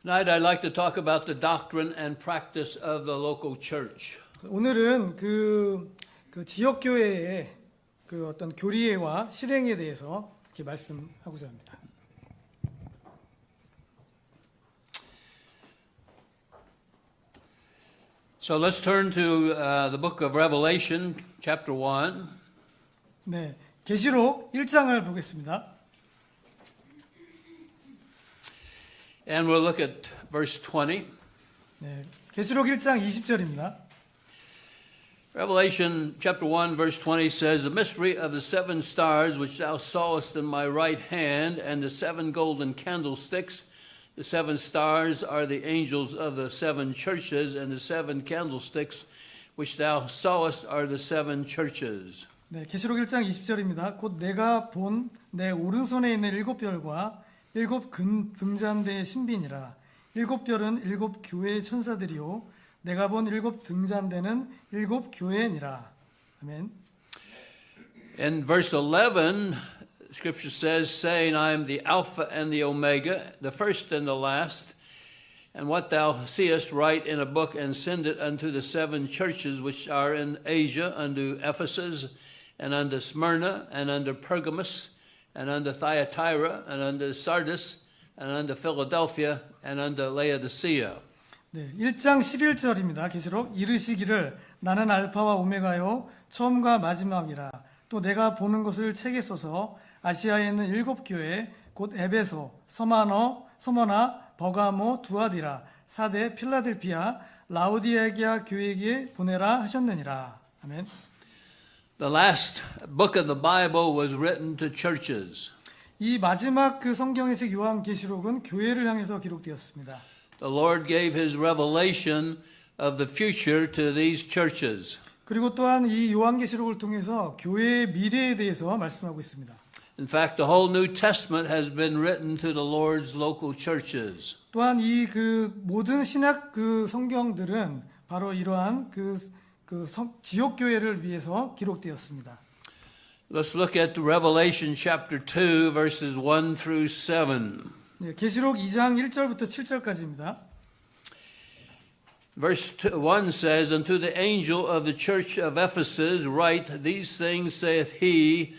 Tonight I'd like to talk about the doctrine and practice of the local church. 오늘은 그 지역 교회의 그 어떤 교리와 실행에 대해서 이렇게 말씀하고자 합니다. So let's turn to the book of Revelation, chapter 1. 네, 계시록 1장을 보겠습니다. And we'll look at verse 20. 네, 계시록 1장 20절입니다. Revelation chapter 1 verse 20 says, The mystery of the seven stars which thou sawest in my right hand, and the seven golden candlesticks. The seven stars are the angels of the seven churches, and the seven candlesticks which thou sawest are the seven churches. 네, 계시록 1장 20절입니다. 곧 내가 본 내 오른손에 있는 일곱 별과 일곱 금 등잔대의 신비니라. 일곱 별은 일곱 교회의 천사들이요 내가 본 일곱 등잔대는 일곱 교회니라. 아멘. In verse 11, Scripture says, saying, I am the Alpha and the Omega, the first and the last. And what thou seest, write in a book, and send it unto the seven churches which are in Asia, unto Ephesus, and unto Smyrna, and unto Pergamos, and unto Thyatira, and unto Sardis, and unto Philadelphia, and unto Laodicea. 네, 1장 11절입니다. 계시록 이르시기를 나는 알파와 오메가요 처음과 마지막이라. 또 내가 보는 것을 책에 써서 아시아에 있는 일곱 교회 곧 에베소, 서머나, 버가모, 두아디라, 사데, 필라델피아, 라우디게아 교회에게 보내라 하셨느니라. 아멘. The last book of the Bible was written to churches. 이 마지막 그 성경의 책 요한계시록은 교회를 향해서 기록되었습니다. The Lord gave his revelation of the future to these churches. 그리고 또한 이 요한계시록을 통해서 교회의 미래에 대해서 말씀하고 있습니다. In fact, the whole New Testament has been written to the Lord's local churches. 또한 이 그 모든 신약 그 성경들은 바로 이러한 지역 교회를 위해서 기록되었습니다. Let's look at Revelation chapter 2 verses 1 through 7. 네, 계시록 2장 1절부터 7절까지입니다. Verse 1 says, Unto the angel of the church of Ephesus write, These things saith he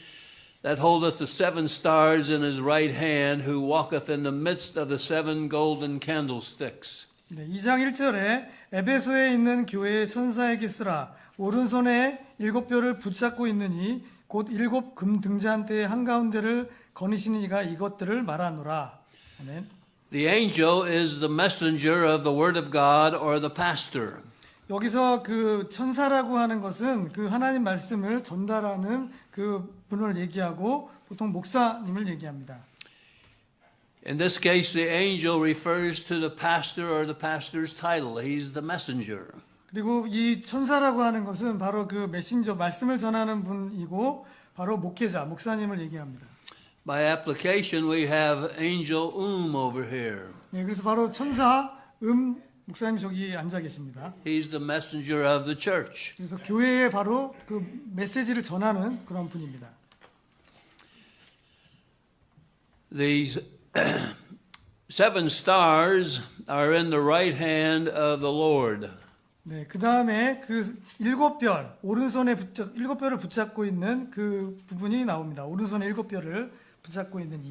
that holdeth the seven stars in his right hand, who walketh in the midst of the seven golden candlesticks. 네, 2장 1절에 에베소에 있는 교회의 천사에게 쓰라. 오른손에 일곱 별을 붙잡고 있느니 곧 일곱 금 등잔대의 한가운데를 거니시는 이가 이것들을 말하노라. 아멘. The angel is the messenger of the word of God or the pastor. 여기서 그 천사라고 하는 것은 그 하나님 말씀을 전달하는 그 분을 얘기하고 보통 목사님을 얘기합니다. In this case, the angel refers to the pastor or the pastor's title. He's the messenger. 그리고 이 천사라고 하는 것은 바로 그 메신저 말씀을 전하는 분이고 바로 목회자, 목사님을 얘기합니다. By application, we have angel over here. 네, 그래서 바로 천사 목사님 저기 앉아 계십니다. He's the messenger of the church. 그래서 교회에 바로 그 메시지를 전하는 그런 분입니다. These seven stars are in the right hand of the Lord. 네, 그 다음에 그 일곱 별을 붙잡고 있는 그 부분이 나옵니다. 오른손에 일곱 별을 붙잡고 있는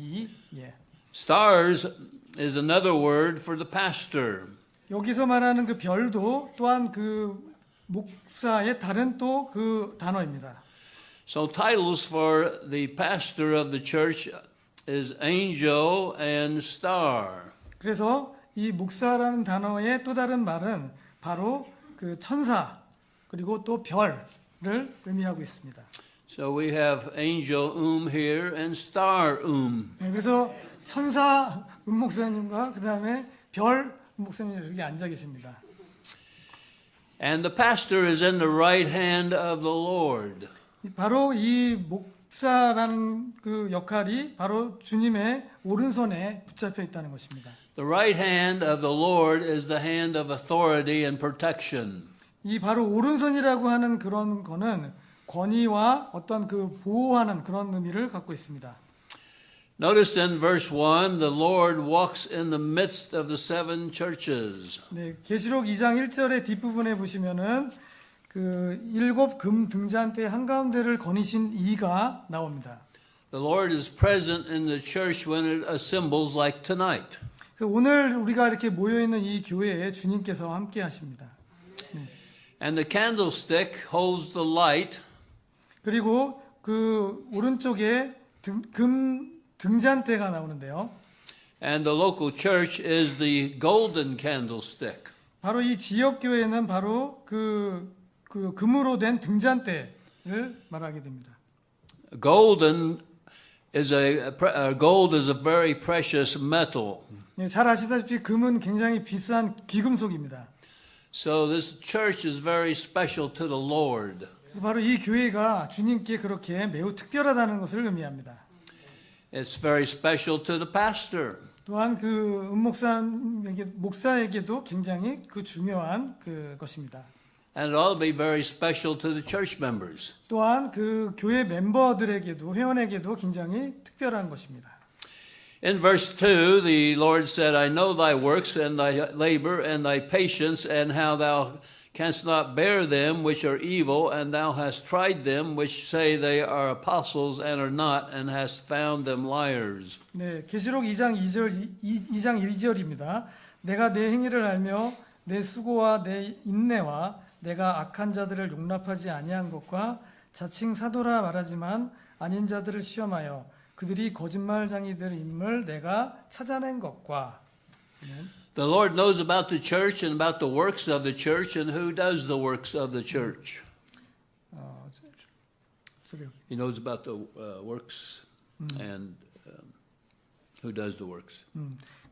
Stars is another word for the pastor. 여기서 말하는 그 별도 또한 그 목사의 다른 또 그 단어입니다. So titles for the pastor of the church is angel and star. 그래서 이 목사라는 단어의 또 다른 말은 바로 그 천사 그리고 또 별을 의미하고 있습니다. So we have angel here and star 네, 그래서 천사 목사님과 그 다음에 별 목사님이 여기 앉아 계십니다. And the pastor is in the right hand of the Lord. 바로 이 목사라는 그 역할이 바로 주님의 오른손에 붙잡혀 있다는 것입니다. The right hand of the Lord is the hand of authority and protection. 이 바로 오른손이라고 하는 그런 거는 권위와 어떤 그 보호하는 그런 의미를 갖고 있습니다. Notice in verse 1, the Lord walks in the midst of the seven churches. 네, 계시록 2장 1절의 뒷부분에 보시면은 그 일곱 금 등잔대 한가운데를 거니신 이가 나옵니다. The Lord is present in the church when it assembles like tonight. 그래서 오늘 우리가 이렇게 모여 있는 이 교회에 주님께서 함께 하십니다. And the candlestick holds the light, 그리고 그 오른쪽에 금 등잔대가 나오는데요. and the local church is the golden candlestick. 바로 이 지역 교회는 바로 그 금으로 된 등잔대를 말하게 됩니다. Golden is gold is a very precious metal. 네, 잘 아시다시피 금은 굉장히 비싼 귀금속입니다. So this church is very special to the Lord. 그래서 바로 이 교회가 주님께 그렇게 매우 특별하다는 것을 의미합니다. It's very special to the pastor. 또한 그 목사에게도 굉장히 그 중요한 것입니다. And it ought to be very special to the church members. 또한 그 교회 멤버들에게도 회원에게도 굉장히 특별한 것입니다. In verse 2, the Lord said, I know thy works and thy labor and thy patience, and how thou canst not bear them which are evil, and thou hast tried them which say they are apostles and are not, and hast found them liars. 네, 계시록 2장 2절입니다. 내가 내 행위를 알며 내 수고와 내 인내와 내가 악한 자들을 용납하지 아니한 것과 자칭 사도라 말하지만 아닌 자들을 시험하여 그들이 거짓말장이들임을 내가 찾아낸 것과. The Lord knows about the church and about the works of the church and who does the works of the church. He knows about the works and who does the works.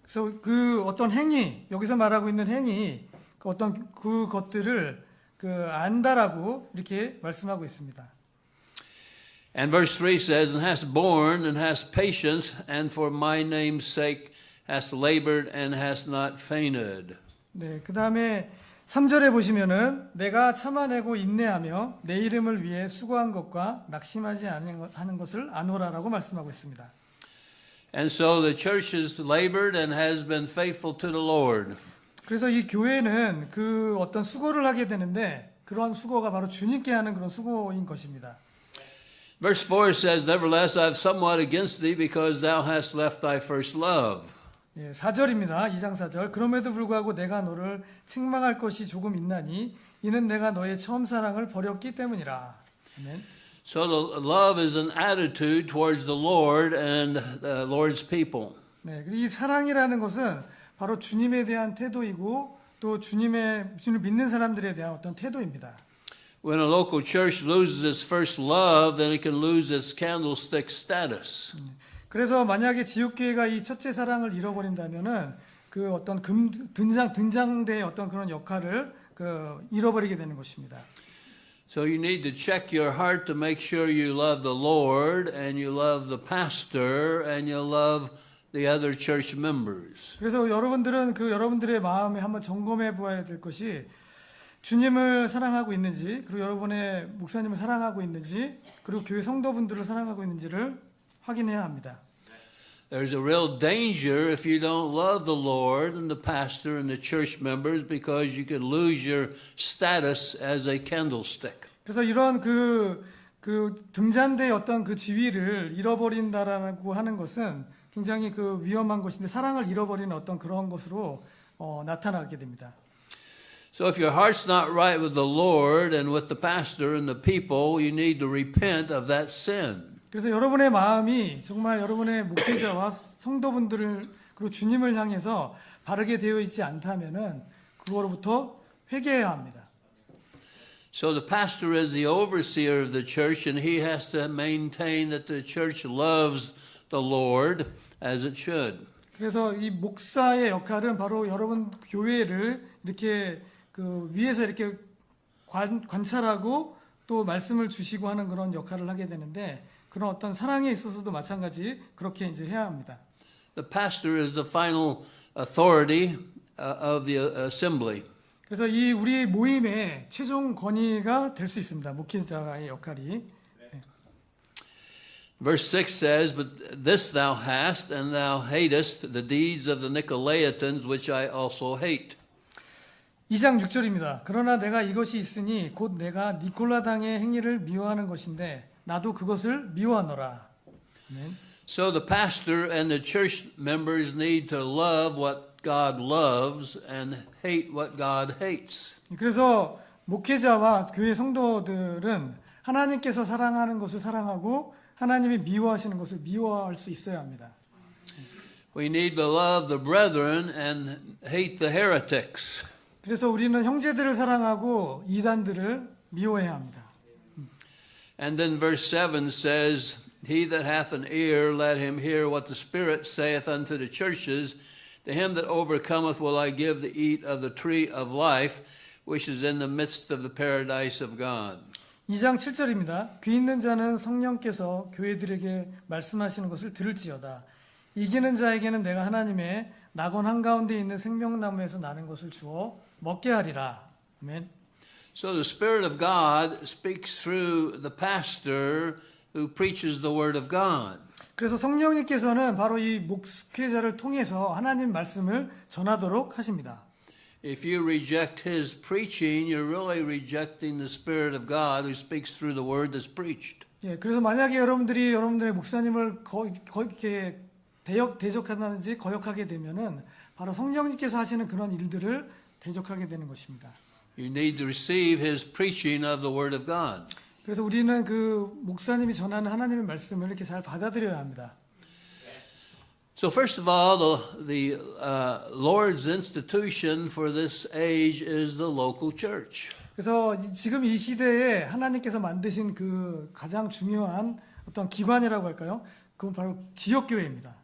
그래서 그 어떤 행위, 여기서 말하고 있는 행위, 어떤 그 것들을 안다라고 이렇게 말씀하고 있습니다. And verse 3 says, and hast borne and hast patience, and for my name's sake hast labored and hast not fainted. 네, 그 다음에 3절에 보시면은 내가 참아내고 인내하며 내 이름을 위해 수고한 것과 낙심하지 않는 것을 아노라라고 말씀하고 있습니다. And so the church has labored and has been faithful to the Lord. 그래서 이 교회는 그 어떤 수고를 하게 되는데 그러한 수고가 바로 주님께 하는 그런 수고인 것입니다. Verse 4 says, Nevertheless, I have somewhat against thee, because thou hast left thy first love. 예, 4절입니다. 2장 4절. 그럼에도 불구하고 내가 너를 책망할 것이 조금 있나니 이는 내가 너의 처음 사랑을 버렸기 때문이라. 아멘. So the love is an attitude towards the Lord and the Lord's people. 네, 이 사랑이라는 것은 바로 주님에 대한 태도이고 또 주님을 믿는 사람들에 대한 어떤 태도입니다. When a local church loses its first love, then it can lose its candlestick status. 그래서 만약에 지역교회가 이 첫째 사랑을 잃어버린다면은 그 어떤 등장대의 어떤 그런 역할을 잃어버리게 되는 것입니다. So you need to check your heart to make sure you love the Lord and you love the pastor and you love the other church members. 그래서 여러분들은 여러분들의 마음에 한번 점검해 보아야 될 것이 주님을 사랑하고 있는지, 그리고 여러분의 목사님을 사랑하고 있는지, 그리고 교회 성도분들을 사랑하고 있는지를 확인해야 합니다. There's a real danger if you don't love the Lord and the pastor and the church members because you can lose your status as a candlestick. 그래서 이런 그 등잔대의 어떤 그 지위를 잃어버린다라고 하는 것은 굉장히 위험한 것인데 사랑을 잃어버리는 어떤 그런 것으로 나타나게 됩니다. So if your heart's not right with the Lord and with the pastor and the people, you need to repent of that sin. 그래서 여러분의 마음이 정말 여러분의 목회자와 성도분들을 그리고 주님을 향해서 바르게 되어 있지 않다면은 그거로부터 회개해야 합니다. So the pastor is the overseer of the church and he has to maintain that the church loves the Lord as it should. 그래서 이 목사의 역할은 바로 여러분 교회를 이렇게 위에서 이렇게 관찰하고 또 말씀을 주시고 하는 그런 역할을 하게 되는데 그런 어떤 사랑에 있어서도 마찬가지 그렇게 이제 해야 합니다. The pastor is the final authority of the assembly. 그래서 이 우리 모임의 최종 권위가 될 수 있습니다. 목회자의 역할이. Verse 6 says, But this thou hast, and thou hatest the deeds of the Nicolaitans, which I also hate. 2장 6절입니다. 그러나 내가 이것이 있으니 곧 내가 니콜라당의 행위를 미워하는 것인데 나도 그것을 미워하노라. 아멘. So the pastor and the church members need to love what God loves and hate what God hates. 그래서 목회자와 교회 성도들은 하나님께서 사랑하는 것을 사랑하고 하나님이 미워하시는 것을 미워할 수 있어야 합니다. We need to love the brethren and hate the heretics. 그래서 우리는 형제들을 사랑하고 이단들을 미워해야 합니다. And then verse 7 says, He that hath an ear, let him hear what the Spirit saith unto the churches. To him that overcometh will I give to eat of the tree of life, which is in the midst of the paradise of God. 2장 7절입니다. 귀 있는 자는 성령께서 교회들에게 말씀하시는 것을 들을지어다. 이기는 자에게는 내가 하나님의 낙원 한가운데 있는 생명나무에서 나는 것을 주어 먹게 하리라. 아멘. So the Spirit of God speaks through the pastor who preaches the Word of God. 그래서 성령님께서는 바로 이 목회자를 통해서 하나님 말씀을 전하도록 하십니다. If you reject his preaching, you're really rejecting the Spirit of God who speaks through the Word that's preached. 예, 그래서 만약에 여러분들이 여러분들의 목사님을 이렇게 대적한다든지 거역하게 되면은 바로 성령님께서 하시는 그런 일들을 대적하게 되는 것입니다. You need to receive his preaching of the Word of God. 그래서 우리는 그 목사님이 전하는 하나님의 말씀을 이렇게 잘 받아들여야 합니다. So first of all, the Lord's institution for this age is the local church. 그래서 지금 이 시대에 하나님께서 만드신 그 가장 중요한 어떤 기관이라고 할까요? 그건 바로 지역교회입니다.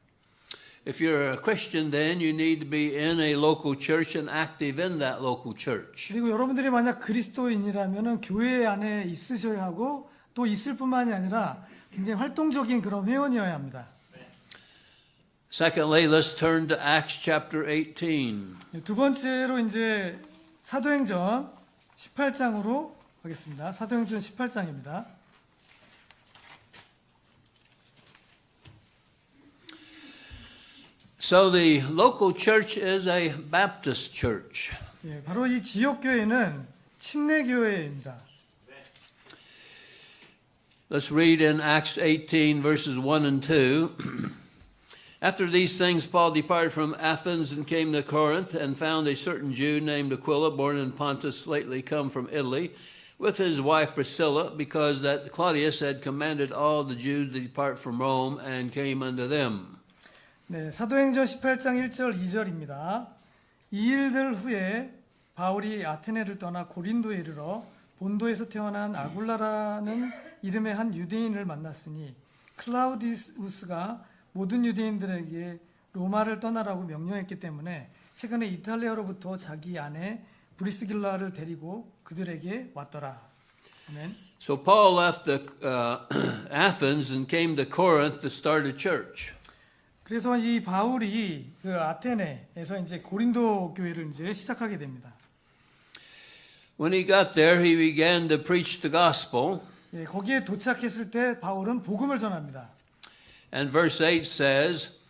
If you're a Christian, then you need to be in a local church and active in that local church. 그리고 여러분들이 만약 그리스도인이라면은 교회 안에 있으셔야 하고 또 있을 뿐만이 아니라 굉장히 활동적인 그런 회원이어야 합니다. Secondly, let's turn to Acts chapter 18. 두 번째로 이제 사도행전 18장으로 가겠습니다. 사도행전 18장입니다. So the local church is a Baptist church. 예, 바로 이 지역 교회는 침례 교회입니다. Let's read in Acts 18 verses 1 and 2. After these things, Paul departed from Athens and came to Corinth and found a certain Jew named Aquila, born in Pontus, lately come from Italy, with his wife Priscilla, because that Claudius had commanded all the Jews to depart from Rome, and came unto them. 네, 사도행전 18장 1절 2절입니다. 이 일들 후에 바울이 아테네를 떠나 고린도에 이르러 본도에서 태어난 아굴라라는 이름의 한 유대인을 만났으니 클라우디우스가 모든 유대인들에게 로마를 떠나라고 명령했기 때문에 최근에 이탈리아로부터 자기 아내 브리스길라를 데리고 그들에게 왔더라. 아멘. So Paul left Athens and came to Corinth to start a church. 그래서 이 바울이 그 아테네에서 이제 고린도 교회를 이제 시작하게 됩니다. When he got there, he began to preach the gospel. 예, 거기에 도착했을 때 바울은 복음을 전합니다. And verse 8 says,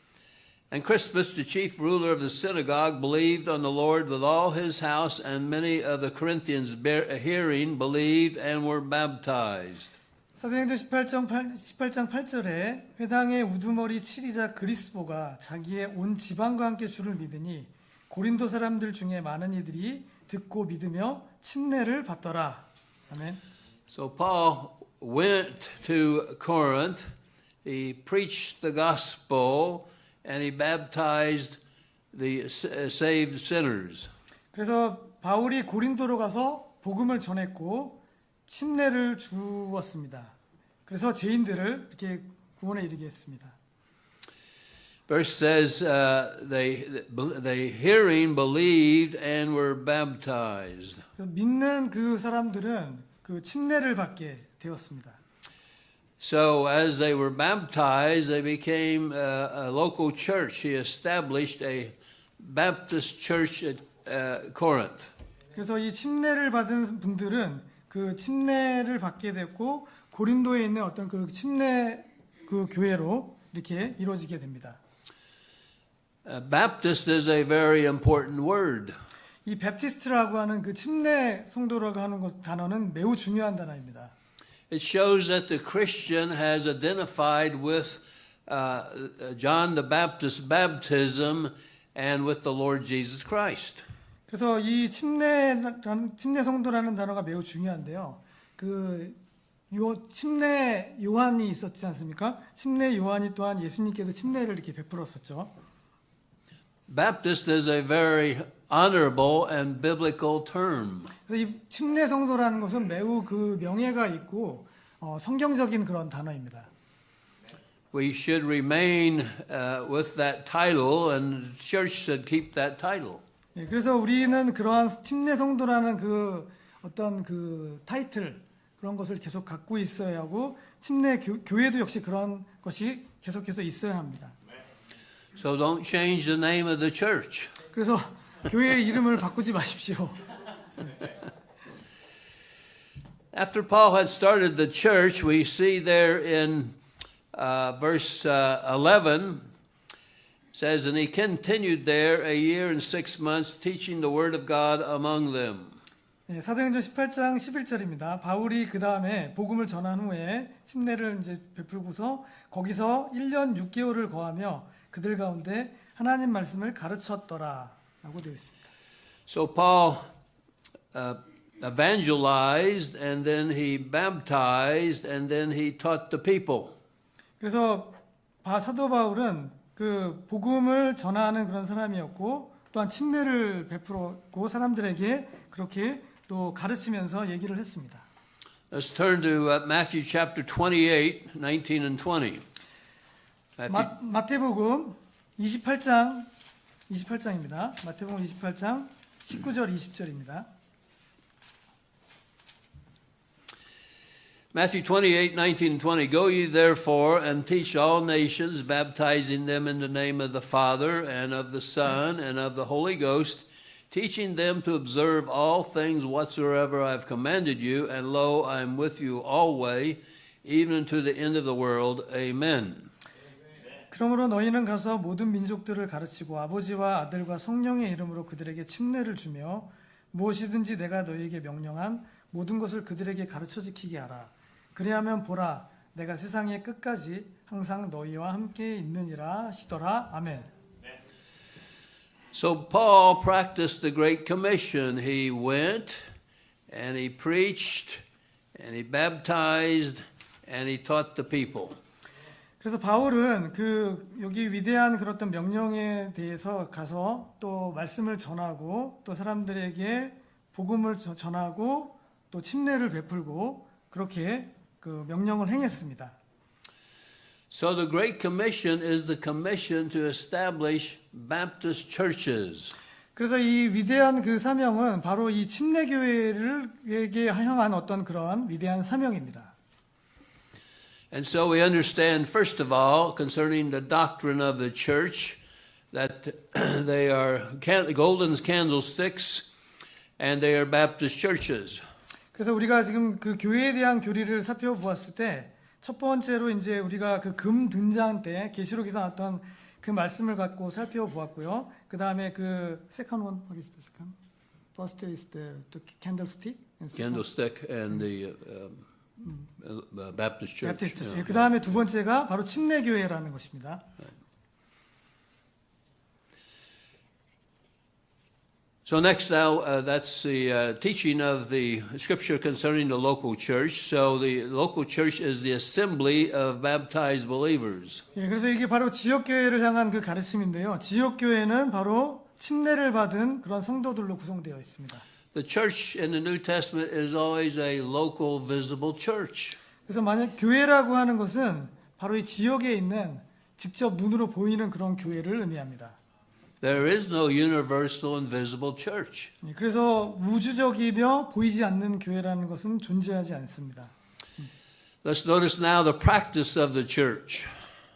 And Crispus, the chief ruler of the synagogue, believed on the Lord with all his house, and many of the Corinthians hearing believed and were baptized. 사도행전 18장 8절에 회당의 우두머리 치리자 그리스보가 자기의 온 지방과 함께 주를 믿으니 고린도 사람들 중에 많은 이들이 듣고 믿으며 침례를 받더라. 아멘. So Paul went to Corinth, he preached the gospel, and he baptized the saved sinners. 그래서 바울이 고린도로 가서 복음을 전했고 침례를 주었습니다. 그래서 죄인들을 이렇게 구원에 이르게 했습니다. Verse says, they hearing believed and were baptized. 믿는 그 사람들은 그 침례를 받게 되었습니다. So as they were baptized, they became a local church. He established a Baptist church at Corinth. 그래서 이 침례를 받은 분들은 그 침례를 받게 됐고 고린도에 있는 어떤 그 침례 그 교회로 이렇게 이루어지게 됩니다. Baptist is a very important word. 이 베프티스트라고 하는 그 침례 성도라고 하는 단어는 매우 중요한 단어입니다. It shows that the Christian has identified with John the Baptist's baptism and with the Lord Jesus Christ. 그래서 이 침례 성도라는 단어가 매우 중요한데요. 침례 요한이 있었지 않습니까? 침례 요한이 또한 예수님께서 침례를 이렇게 베풀었었죠. Baptist is a very honorable and biblical term. 그래서 이 침례 성도라는 것은 매우 그 명예가 있고 성경적인 그런 단어입니다. We should remain with that title, and the church should keep that title. 예, 그래서 우리는 그러한 침례 성도라는 그 어떤 그 타이틀 그런 것을 계속 갖고 있어야 하고 침례 교회도 역시 그런 것이 계속해서 있어야 합니다. So don't change the name of the church. 그래서 교회의 이름을 바꾸지 마십시오. After Paul had started the church, we see there in verse 11, says, and he continued there a year and 6 months, teaching the word of God among them. 네, 사도행전 18장 11절입니다. 바울이 그 다음에 복음을 전한 후에 침례를 이제 베풀고서 거기서 1년 6개월을 거하며 그들 가운데 하나님 말씀을 가르쳤더라라고 되어 있습니다. So Paul evangelized, and then he baptized, and then he taught the people. 그래서 사도 바울은 그 복음을 전하는 그런 사람이었고 또한 침례를 베풀었고 사람들에게 그렇게 또 가르치면서 얘기를 했습니다. Let's turn to Matthew chapter 28, 19 and 20. 마태복음 28장입니다. 마태복음 28장 19절 20절입니다. Matthew 28, 19 and 20. Go ye therefore and teach all nations, baptizing them in the name of the Father and of the Son and of the Holy Ghost, teaching them to observe all things whatsoever I have commanded you, and lo, I am with you always, even unto the end of the world. Amen. 그러므로 너희는 가서 모든 민족들을 가르치고 아버지와 아들과 성령의 이름으로 그들에게 침례를 주며 무엇이든지 내가 너희에게 명령한 모든 것을 그들에게 가르쳐 지키게 하라. 그리하면 보라, 내가 세상의 끝까지 항상 너희와 함께 있느니라 하시더라. 아멘. So Paul practiced the Great Commission. He went and he preached and he baptized and he taught the people. 그래서 바울은 여기 위대한 그런 어떤 명령에 대해서 가서 또 말씀을 전하고 또 사람들에게 복음을 전하고 또 침례를 베풀고 그렇게 그 명령을 행했습니다. So the Great Commission is the commission to establish Baptist churches. 그래서 이 위대한 그 사명은 바로 이 침례교회를에게 향한 어떤 그런 위대한 사명입니다. And so we understand, first of all, concerning the doctrine of the church, that they are golden candlesticks and they are Baptist churches. 그래서 우리가 지금 그 교회에 대한 교리를 살펴보았을 때 첫 번째로 이제 우리가 그 금 등잔 때 계시록에서 나왔던 그 말씀을 갖고 살펴보았고요. 그 다음에 그 second one, what is the second? First is the candlestick. Candlestick and the Baptist church. Baptist. 그 다음에 두 번째가 바로 침례교회라는 것입니다. So next now, that's the teaching of the scripture concerning the local church. So the local church is the assembly of baptized believers. 예, 그래서 이게 바로 지역교회를 향한 그 가르침인데요. 지역교회는 바로 침례를 받은 그런 성도들로 구성되어 있습니다. The church in the New Testament is always a local visible church. 그래서 만약 교회라고 하는 것은 바로 이 지역에 있는 직접 눈으로 보이는 그런 교회를 의미합니다. There is no universal and visible church. 그래서 우주적이며 보이지 않는 교회라는 것은 존재하지 않습니다. Let's notice now the practice of the church.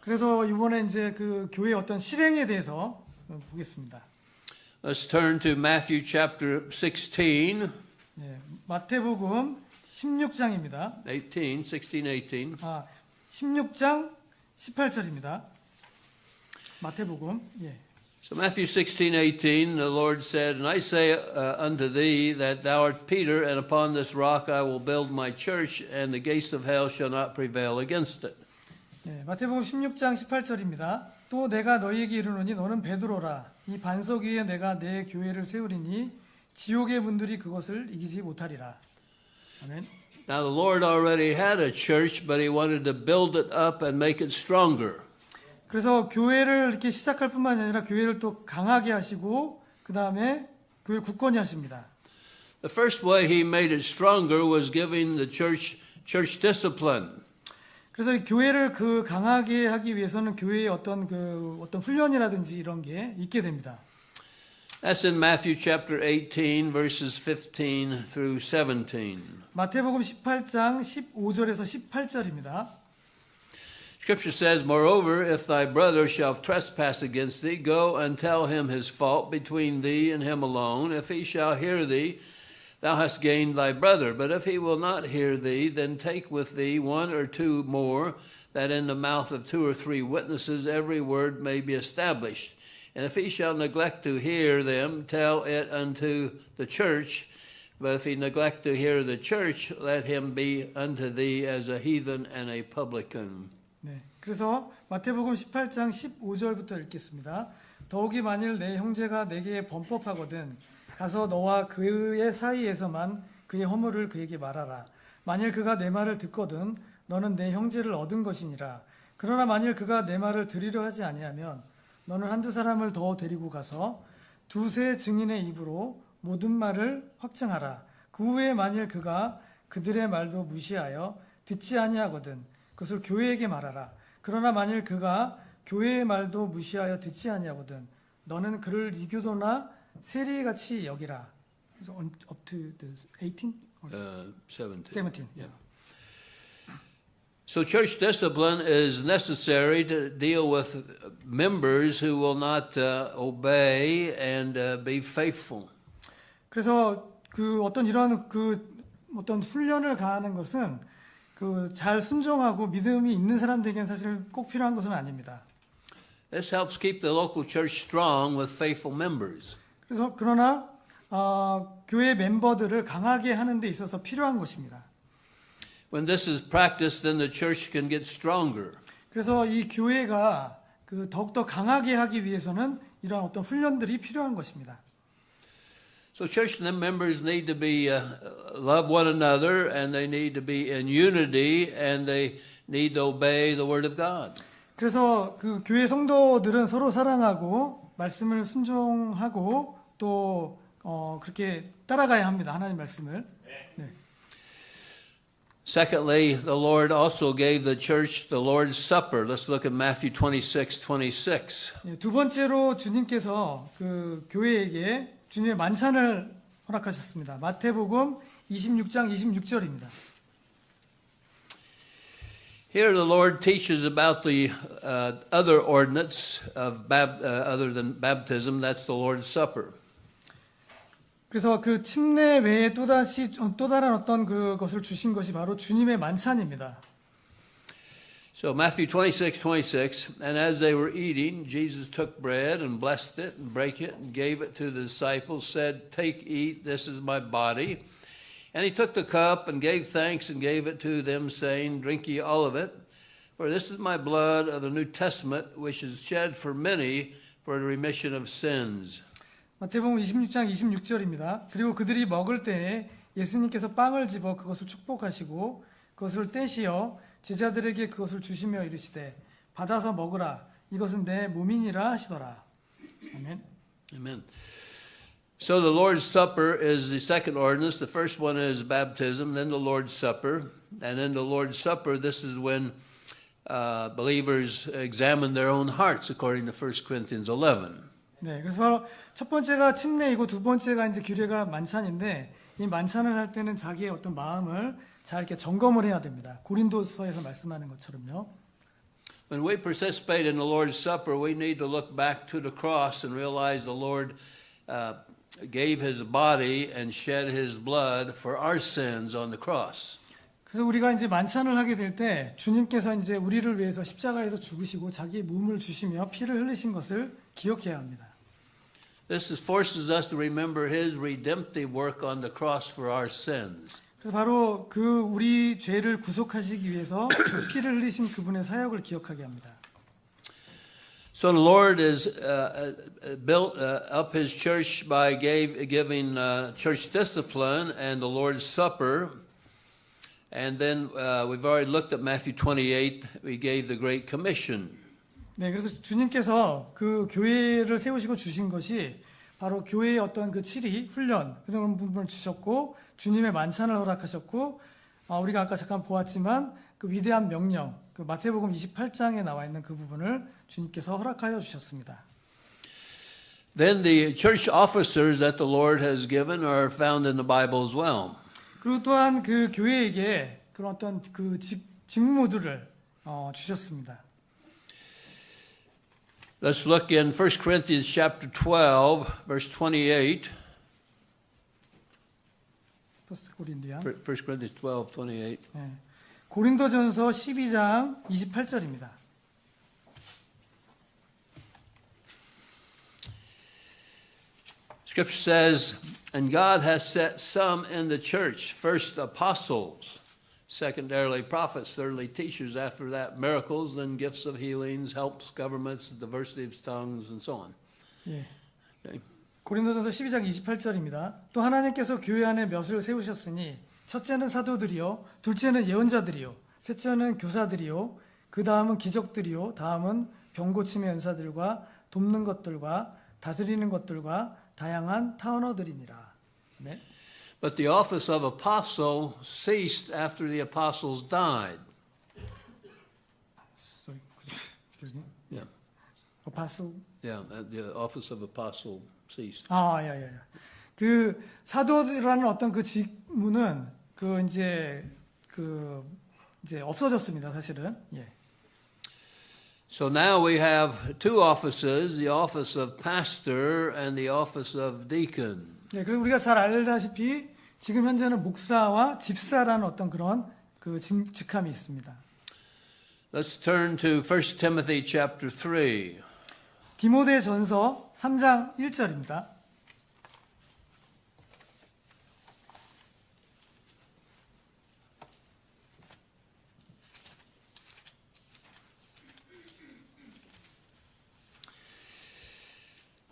그래서 이번에 이제 그 교회의 어떤 실행에 대해서 보겠습니다. Let's turn to Matthew chapter 16. 예, 마태복음 16장입니다. 16, 18. 16장 18절입니다. 마태복음. 예. So Matthew 16:18, the Lord said, And I say unto thee that thou art Peter, and upon this rock I will build my church, and the gates of hell shall not prevail against it. 네, 마태복음 16장 18절입니다. 또 내가 너희에게 이르노니 너는 베드로라. 이 반석 위에 내가 내 교회를 세우리니 지옥의 문들이 그것을 이기지 못하리라. 아멘. Now the Lord already had a church, but he wanted to build it up and make it stronger. 그래서 교회를 이렇게 시작할 뿐만 아니라 교회를 또 강하게 하시고 그 다음에 교회를 굳건히 하십니다. The first way he made it stronger was giving the church discipline. 그래서 이 교회를 그 강하게 하기 위해서는 교회의 어떤 훈련이라든지 이런 게 있게 됩니다. That's in Matthew chapter 18, verses 15 through 17. 마태복음 18장 15절에서 18절입니다. Scripture says, Moreover, if thy brother shall trespass against thee, go and tell him his fault between thee and him alone. If he shall hear thee, thou hast gained thy brother. But if he will not hear thee, then take with thee one or two more, that in the mouth of two or three witnesses every word may be established. And if he shall neglect to hear them, tell it unto the church. But if he neglect to hear the church, let him be unto thee as a heathen and a publican. 네, 그래서 마태복음 18장 15절부터 읽겠습니다. 더욱이 만일 내 형제가 내게 범법하거든 가서 너와 그의 사이에서만 그의 허물을 그에게 말하라. 만일 그가 내 말을 듣거든 너는 내 형제를 얻은 것이니라. 그러나 만일 그가 내 말을 들으려 하지 아니하면 너는 한두 사람을 더 데리고 가서 두세 증인의 입으로 모든 말을 확증하라. 그 후에 만일 그가 그들의 말도 무시하여 듣지 아니하거든 그것을 교회에게 말하라. 그러나 만일 그가 교회의 말도 무시하여 듣지 아니하거든 너는 그를 이교도나 세리같이 여기라. Up to the 18? 17. 17. Yeah. So church discipline is necessary to deal with members who will not obey and be faithful. 그래서 그 어떤 이러한 어떤 훈련을 가하는 것은 잘 순종하고 믿음이 있는 사람들에게는 사실 꼭 필요한 것은 아닙니다. This helps keep the local church strong with faithful members. 그러나 교회 멤버들을 강하게 하는 데 있어서 필요한 것입니다. When this is practiced, then the church can get stronger. 그래서 이 교회가 더욱더 강하게 하기 위해서는 이러한 어떤 훈련들이 필요한 것입니다. So church members need to be love one another, and they need to be in unity, and they need to obey the word of God. 그래서 그 교회 성도들은 서로 사랑하고 말씀을 순종하고 또 그렇게 따라가야 합니다. 하나님 말씀을. 네. Secondly, the Lord also gave the church the Lord's Supper. Let's look at Matthew 26:26. 두 번째로 주님께서 그 교회에게 주님의 만찬을 허락하셨습니다. 마태복음 26장 26절입니다. Here the Lord teaches about the other ordinance of other than baptism. That's the Lord's Supper. 그래서 그 침례 외에 또 다른 어떤 그것을 주신 것이 바로 주님의 만찬입니다. So Matthew 26:26, and as they were eating, Jesus took bread and blessed it and brake it and gave it to the disciples, said, Take, eat, this is my body. And he took the cup and gave thanks and gave it to them, saying, Drink ye all of it, for this is my blood of the New Testament, which is shed for many for the remission of sins. 마태복음 26장 26절입니다. 그리고 그들이 먹을 때에 예수님께서 빵을 집어 그것을 축복하시고 그것을 떼시어 제자들에게 그것을 주시며 이르시되 받아서 먹으라. 이것은 내 몸이니라 하시더라. 아멘. Amen. So the Lord's Supper is the second ordinance. The first one is baptism, then the Lord's Supper. And in the Lord's Supper, this is when believers examine their own hearts, according to 1 Corinthians 11. 네, 그래서 첫 번째가 침례이고 두 번째가 이제 규례가 만찬인데 이 만찬을 할 때는 자기의 어떤 마음을 잘 이렇게 점검을 해야 됩니다. 고린도서에서 말씀하는 것처럼요. When we participate in the Lord's Supper, we need to look back to the cross and realize the Lord gave his body and shed his blood for our sins on the cross. 그래서 우리가 이제 만찬을 하게 될 때 주님께서 이제 우리를 위해서 십자가에서 죽으시고 자기 몸을 주시며 피를 흘리신 것을 기억해야 합니다. This forces us to remember his redemptive work on the cross for our sins. 그래서 바로 그 우리 죄를 구속하시기 위해서 피를 흘리신 그분의 사역을 기억하게 합니다. So the Lord has built up his church by giving church discipline and the Lord's Supper. And then we've already looked at Matthew 28. We gave the Great Commission. 네, 그래서 주님께서 그 교회를 세우시고 주신 것이 바로 교회의 어떤 그 치리, 훈련 그런 부분을 주셨고 주님의 만찬을 허락하셨고 우리가 아까 잠깐 보았지만 그 위대한 명령, 그 마태복음 28장에 나와 있는 그 부분을 주님께서 허락하여 주셨습니다. Then the church officers that the Lord has given are found in the Bible as well. 그리고 또한 그 교회에게 그런 어떤 그 직무들을 주셨습니다. Let's look in 1 Corinthians chapter 12, verse 28. 1 고린도야. 1 Corinthians 12, 28. 네. 고린도전서 12장 28절입니다. Scripture says, and God has set some in the church, first apostles, secondarily prophets, thirdly teachers, after that miracles, then gifts of healings, helps, governments, diversity of tongues, and so on. 예. Okay. 고린도전서 12장 28절입니다. 또 하나님께서 교회 안에 몇을 세우셨으니 첫째는 사도들이요, 둘째는 예언자들이요, 셋째는 교사들이요, 그 다음은 기적들이요, 다음은 병 고침의 연사들과 돕는 것들과 다스리는 것들과 다양한 타언어들이니라. 네. But the office of apostle ceased after the apostles died. Yeah, Apostle. yeah, the office of apostle ceased. 그 사도라는 어떤 그 직무는 이제 없어졌습니다, 사실은. 예. So now we have two offices, the office of pastor and the office of deacon. 네, 그리고 우리가 잘 알다시피 지금 현재는 목사와 집사라는 어떤 그런 그 직함이 있습니다. Let's turn to 1 Timothy chapter 3. 디모데전서 3장 1절입니다.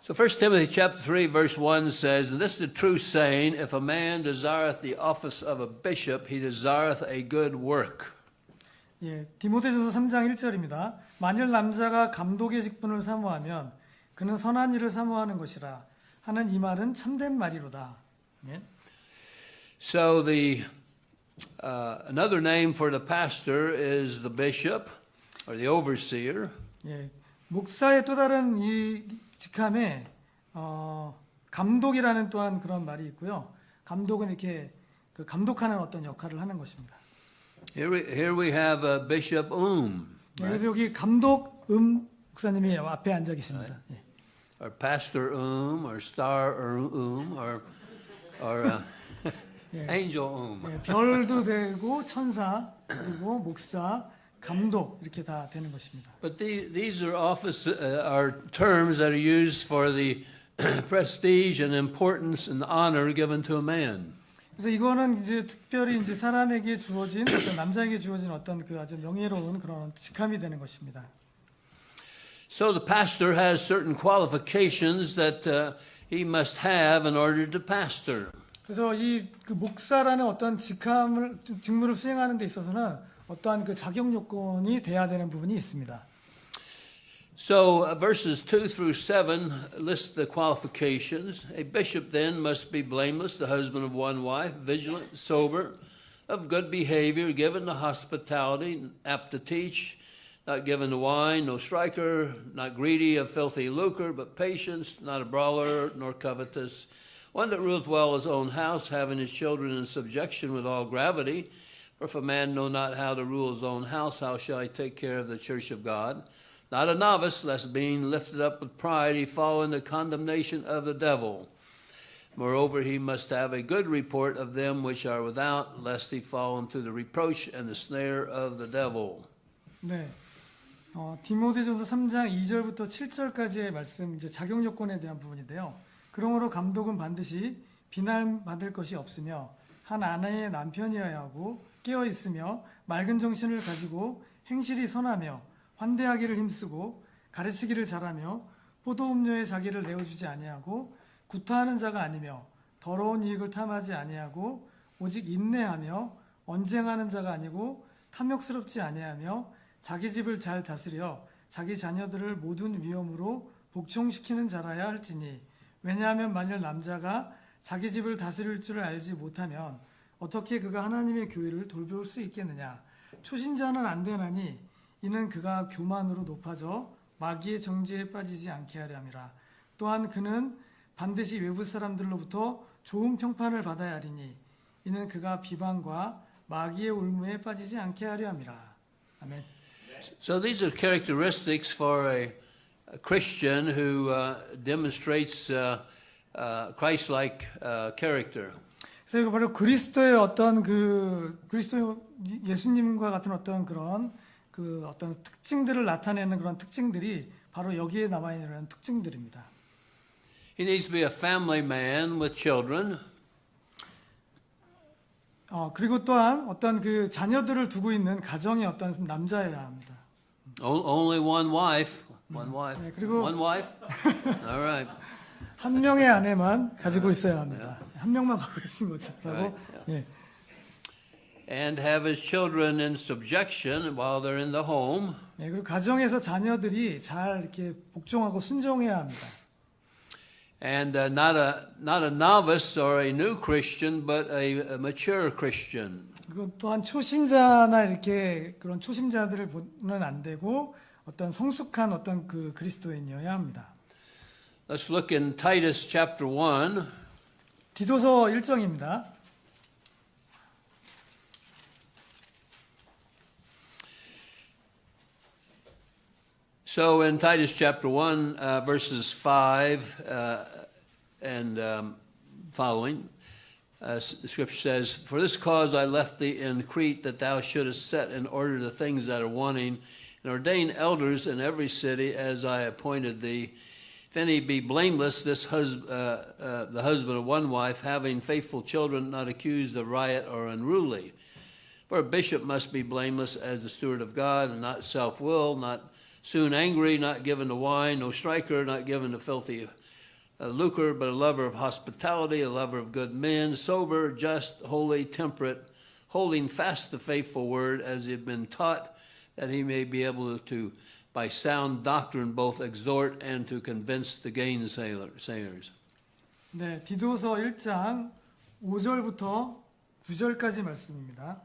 So 1 Timothy chapter 3 verse 1 says, and this is the true saying, if a man desireth the office of a bishop, he desireth a good work. 예, 디모데전서 3장 1절입니다. 만일 남자가 감독의 직분을 사모하면 그는 선한 일을 사모하는 것이라 하는 이 말은 참된 말이로다. 아멘. So the another name for the pastor is the bishop or the overseer. 예, 목사의 또 다른 이 직함에 감독이라는 또한 그런 말이 있고요. 감독은 이렇게 그 감독하는 어떤 역할을 하는 것입니다. Here we have Bishop 네, 그래서 여기 감독 목사님이 앞에 앉아 계십니다. 예. or Pastor or Star or Angel 예, 별도 되고 천사 그리고 목사 감독 이렇게 다 되는 것입니다. But these are are terms that are used for the prestige and importance and honor given to a man. 그래서 이거는 이제 특별히 이제 사람에게 주어진 어떤 남자에게 주어진 어떤 그 아주 명예로운 그런 직함이 되는 것입니다. So the pastor has certain qualifications that he must have in order to pastor. 그래서 이 그 목사라는 어떤 직무를 수행하는 데 있어서는 어떠한 그 자격 요건이 돼야 되는 부분이 있습니다. So verses 2 through 7 list the qualifications. A bishop then must be blameless, the husband of one wife, vigilant, sober, of good behavior, given to hospitality, apt to teach, not given to wine, no striker, not greedy of filthy lucre, but patient, not a brawler, nor covetous, one that ruleth well his own house, having his children in subjection with all gravity. For if a man know not how to rule his own house, how shall he take care of the church of God? Not a novice, lest being lifted up with pride, he fall into condemnation of the devil. Moreover, he must have a good report of them which are without, lest he fall into the reproach and the snare of the devil. 네. 디모데전서 3장 2절부터 7절까지의 말씀, 이제 자격 요건에 대한 부분인데요. 그러므로 감독은 반드시 비난받을 것이 없으며 한 아내의 남편이어야 하고 깨어 있으며 맑은 정신을 가지고 행실이 선하며 환대하기를 힘쓰고 가르치기를 잘하며 포도음료에 자기를 내어주지 아니하고 구타하는 자가 아니며 더러운 이익을 탐하지 아니하고 오직 인내하며 언쟁하는 자가 아니고 탐욕스럽지 아니하며 자기 집을 잘 다스려 자기 자녀들을 모든 위험으로 복종시키는 자라야 할지니 왜냐하면 만일 남자가 자기 집을 다스릴 줄 알지 못하면 어떻게 그가 하나님의 교회를 돌볼 수 있겠느냐. 초신자는 안 되나니 이는 그가 교만으로 높아져 마귀의 정죄에 빠지지 않게 하려 함이라. 또한 그는 반드시 외부 사람들로부터 좋은 평판을 받아야 하리니 이는 그가 비방과 마귀의 올무에 빠지지 않게 하려 함이라. 아멘. So these are characteristics for a Christian who demonstrates Christ-like character. 그래서 이거 바로 그리스도의 어떤 그리스도 예수님과 같은 어떤 그런 어떤 특징들을 나타내는 그런 특징들이 바로 여기에 남아 있는 특징들입니다. He needs to be a family man with children. 그리고 또한 어떤 그 자녀들을 두고 있는 가정의 어떤 남자여야 합니다. Only one wife. One wife. 네, 그리고 One wife. All right. 한 명의 아내만 가지고 있어야 합니다. 한 명만 갖고 계신 거죠. 라고. 예. And have his children in subjection while they're in the home. 예, 그리고 가정에서 자녀들이 잘 이렇게 복종하고 순종해야 합니다. And not a novice or a new Christian, but a mature Christian. 그리고 또한 초신자나 이렇게 그런 초심자들을 보면 안 되고 어떤 성숙한 어떤 그 그리스도인이어야 합니다. Let's look in Titus chapter 1. 디도서 1장입니다. So in Titus chapter 1, verses 5 and following, the scripture says, For this cause I left thee in Crete, that thou shouldest set in order the things that are wanting, and ordain elders in every city, as I appointed thee. If any be blameless, the husband of one wife, having faithful children, not accused of riot or unruly. For a bishop must be blameless as the steward of God, and not self-willed, not soon angry, not given to wine, no striker, not given to filthy lucre, but a lover of hospitality, a lover of good men, sober, just, holy, temperate, holding fast the faithful word as he had been taught, that he may be able to, by sound doctrine, both exhort and to convince the gainsayers. 네, 디도서 1장 5절부터 9절까지 말씀입니다.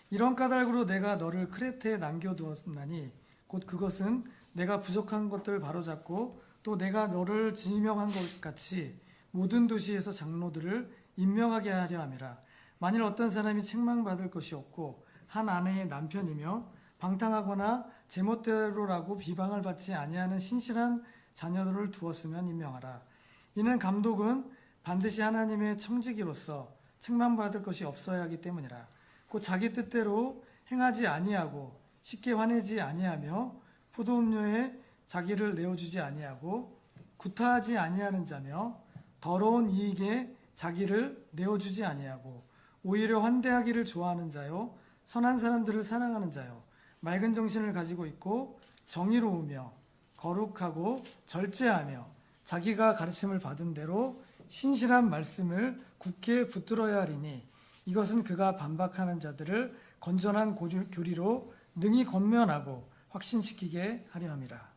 이런 까닭으로 내가 너를 크레테에 남겨두었나니 곧 그것은 내가 부족한 것들을 바로잡고 또 내가 너를 지명한 것 같이 모든 도시에서 장로들을 임명하게 하려 함이라. 만일 어떤 사람이 책망받을 것이 없고 한 아내의 남편이며 방탕하거나 제멋대로라고 비방을 받지 아니하는 신실한 자녀들을 두었으면 임명하라. 이는 감독은 반드시 하나님의 청지기로서 책망받을 것이 없어야 하기 때문이라. 곧 자기 뜻대로 행하지 아니하고 쉽게 화내지 아니하며 포도음료에 자기를 내어주지 아니하고 구타하지 아니하는 자며 더러운 이익에 자기를 내어주지 아니하고 오히려 환대하기를 좋아하는 자요 선한 사람들을 사랑하는 자요 맑은 정신을 가지고 있고 정의로우며 거룩하고 절제하며 자기가 가르침을 받은 대로 신실한 말씀을 굳게 붙들어야 하리니 이것은 그가 반박하는 자들을 건전한 교리로 능히 권면하고 확신시키게 하려 함이라.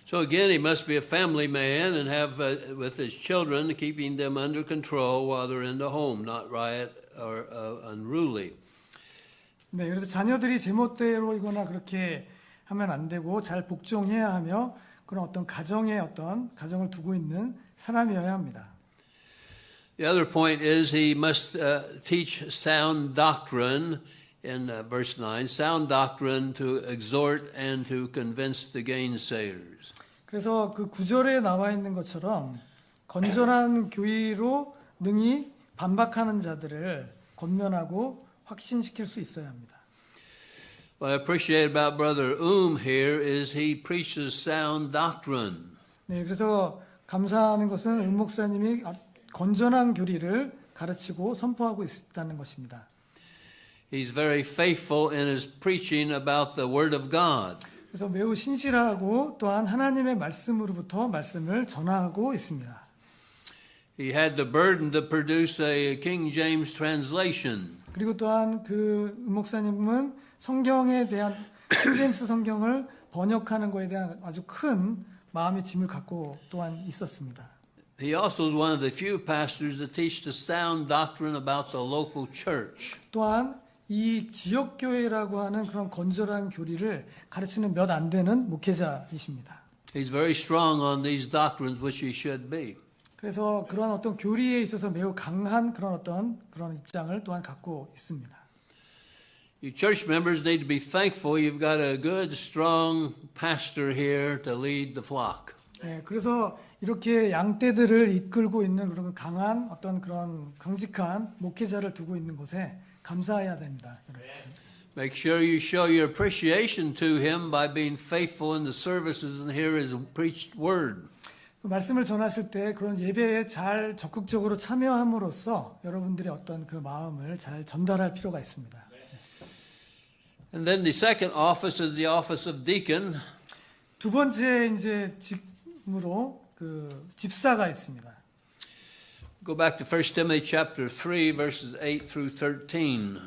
So again, he must be a family man and have with his children, keeping them under control while they're in the home, not riot or unruly. 네, 그래서 자녀들이 제멋대로이거나 그렇게 하면 안 되고 잘 복종해야 하며 그런 어떤 가정을 두고 있는 사람이어야 합니다. The other point is he must teach sound doctrine in verse 9, sound doctrine to exhort and to convince the gainsayers. 그래서 그 9절에 나와 있는 것처럼 건전한 교리로 능히 반박하는 자들을 권면하고 확신시킬 수 있어야 합니다. What I appreciate about Brother here is he preaches sound doctrine. 네, 그래서 감사하는 것은 은 목사님이 건전한 교리를 가르치고 선포하고 있다는 것입니다. He's very faithful in his preaching about the Word of God. 그래서 매우 신실하고 또한 하나님의 말씀으로부터 말씀을 전하고 있습니다. He had the burden to produce a King James translation. 그리고 또한 그 목사님은 성경에 대한 킹제임스 성경을 번역하는 것에 대한 아주 큰 마음의 짐을 갖고 또한 있었습니다. He also is one of the few pastors that teach the sound doctrine about the local church. 또한 이 지역 교회라고 하는 그런 건전한 교리를 가르치는 몇 안 되는 목회자이십니다. He's very strong on these doctrines, which he should be. 그래서 그런 어떤 교리에 있어서 매우 강한 그런 입장을 또한 갖고 있습니다. You church members need to be thankful you've got a good, strong pastor here to lead the flock. 네, 그래서 이렇게 양떼들을 이끌고 있는 그런 강한 어떤 그런 강직한 목회자를 두고 있는 곳에 감사해야 됩니다. Make sure you show your appreciation to him by being faithful in the services and hear his preached word. 그 말씀을 전하실 때 그런 예배에 잘 적극적으로 참여함으로써 여러분들의 어떤 그 마음을 잘 전달할 필요가 있습니다. And then the second office is the office of deacon. 두 번째 이제 직무로 그 집사가 있습니다. Go back to 1 Timothy chapter 3 verses 8 through 13.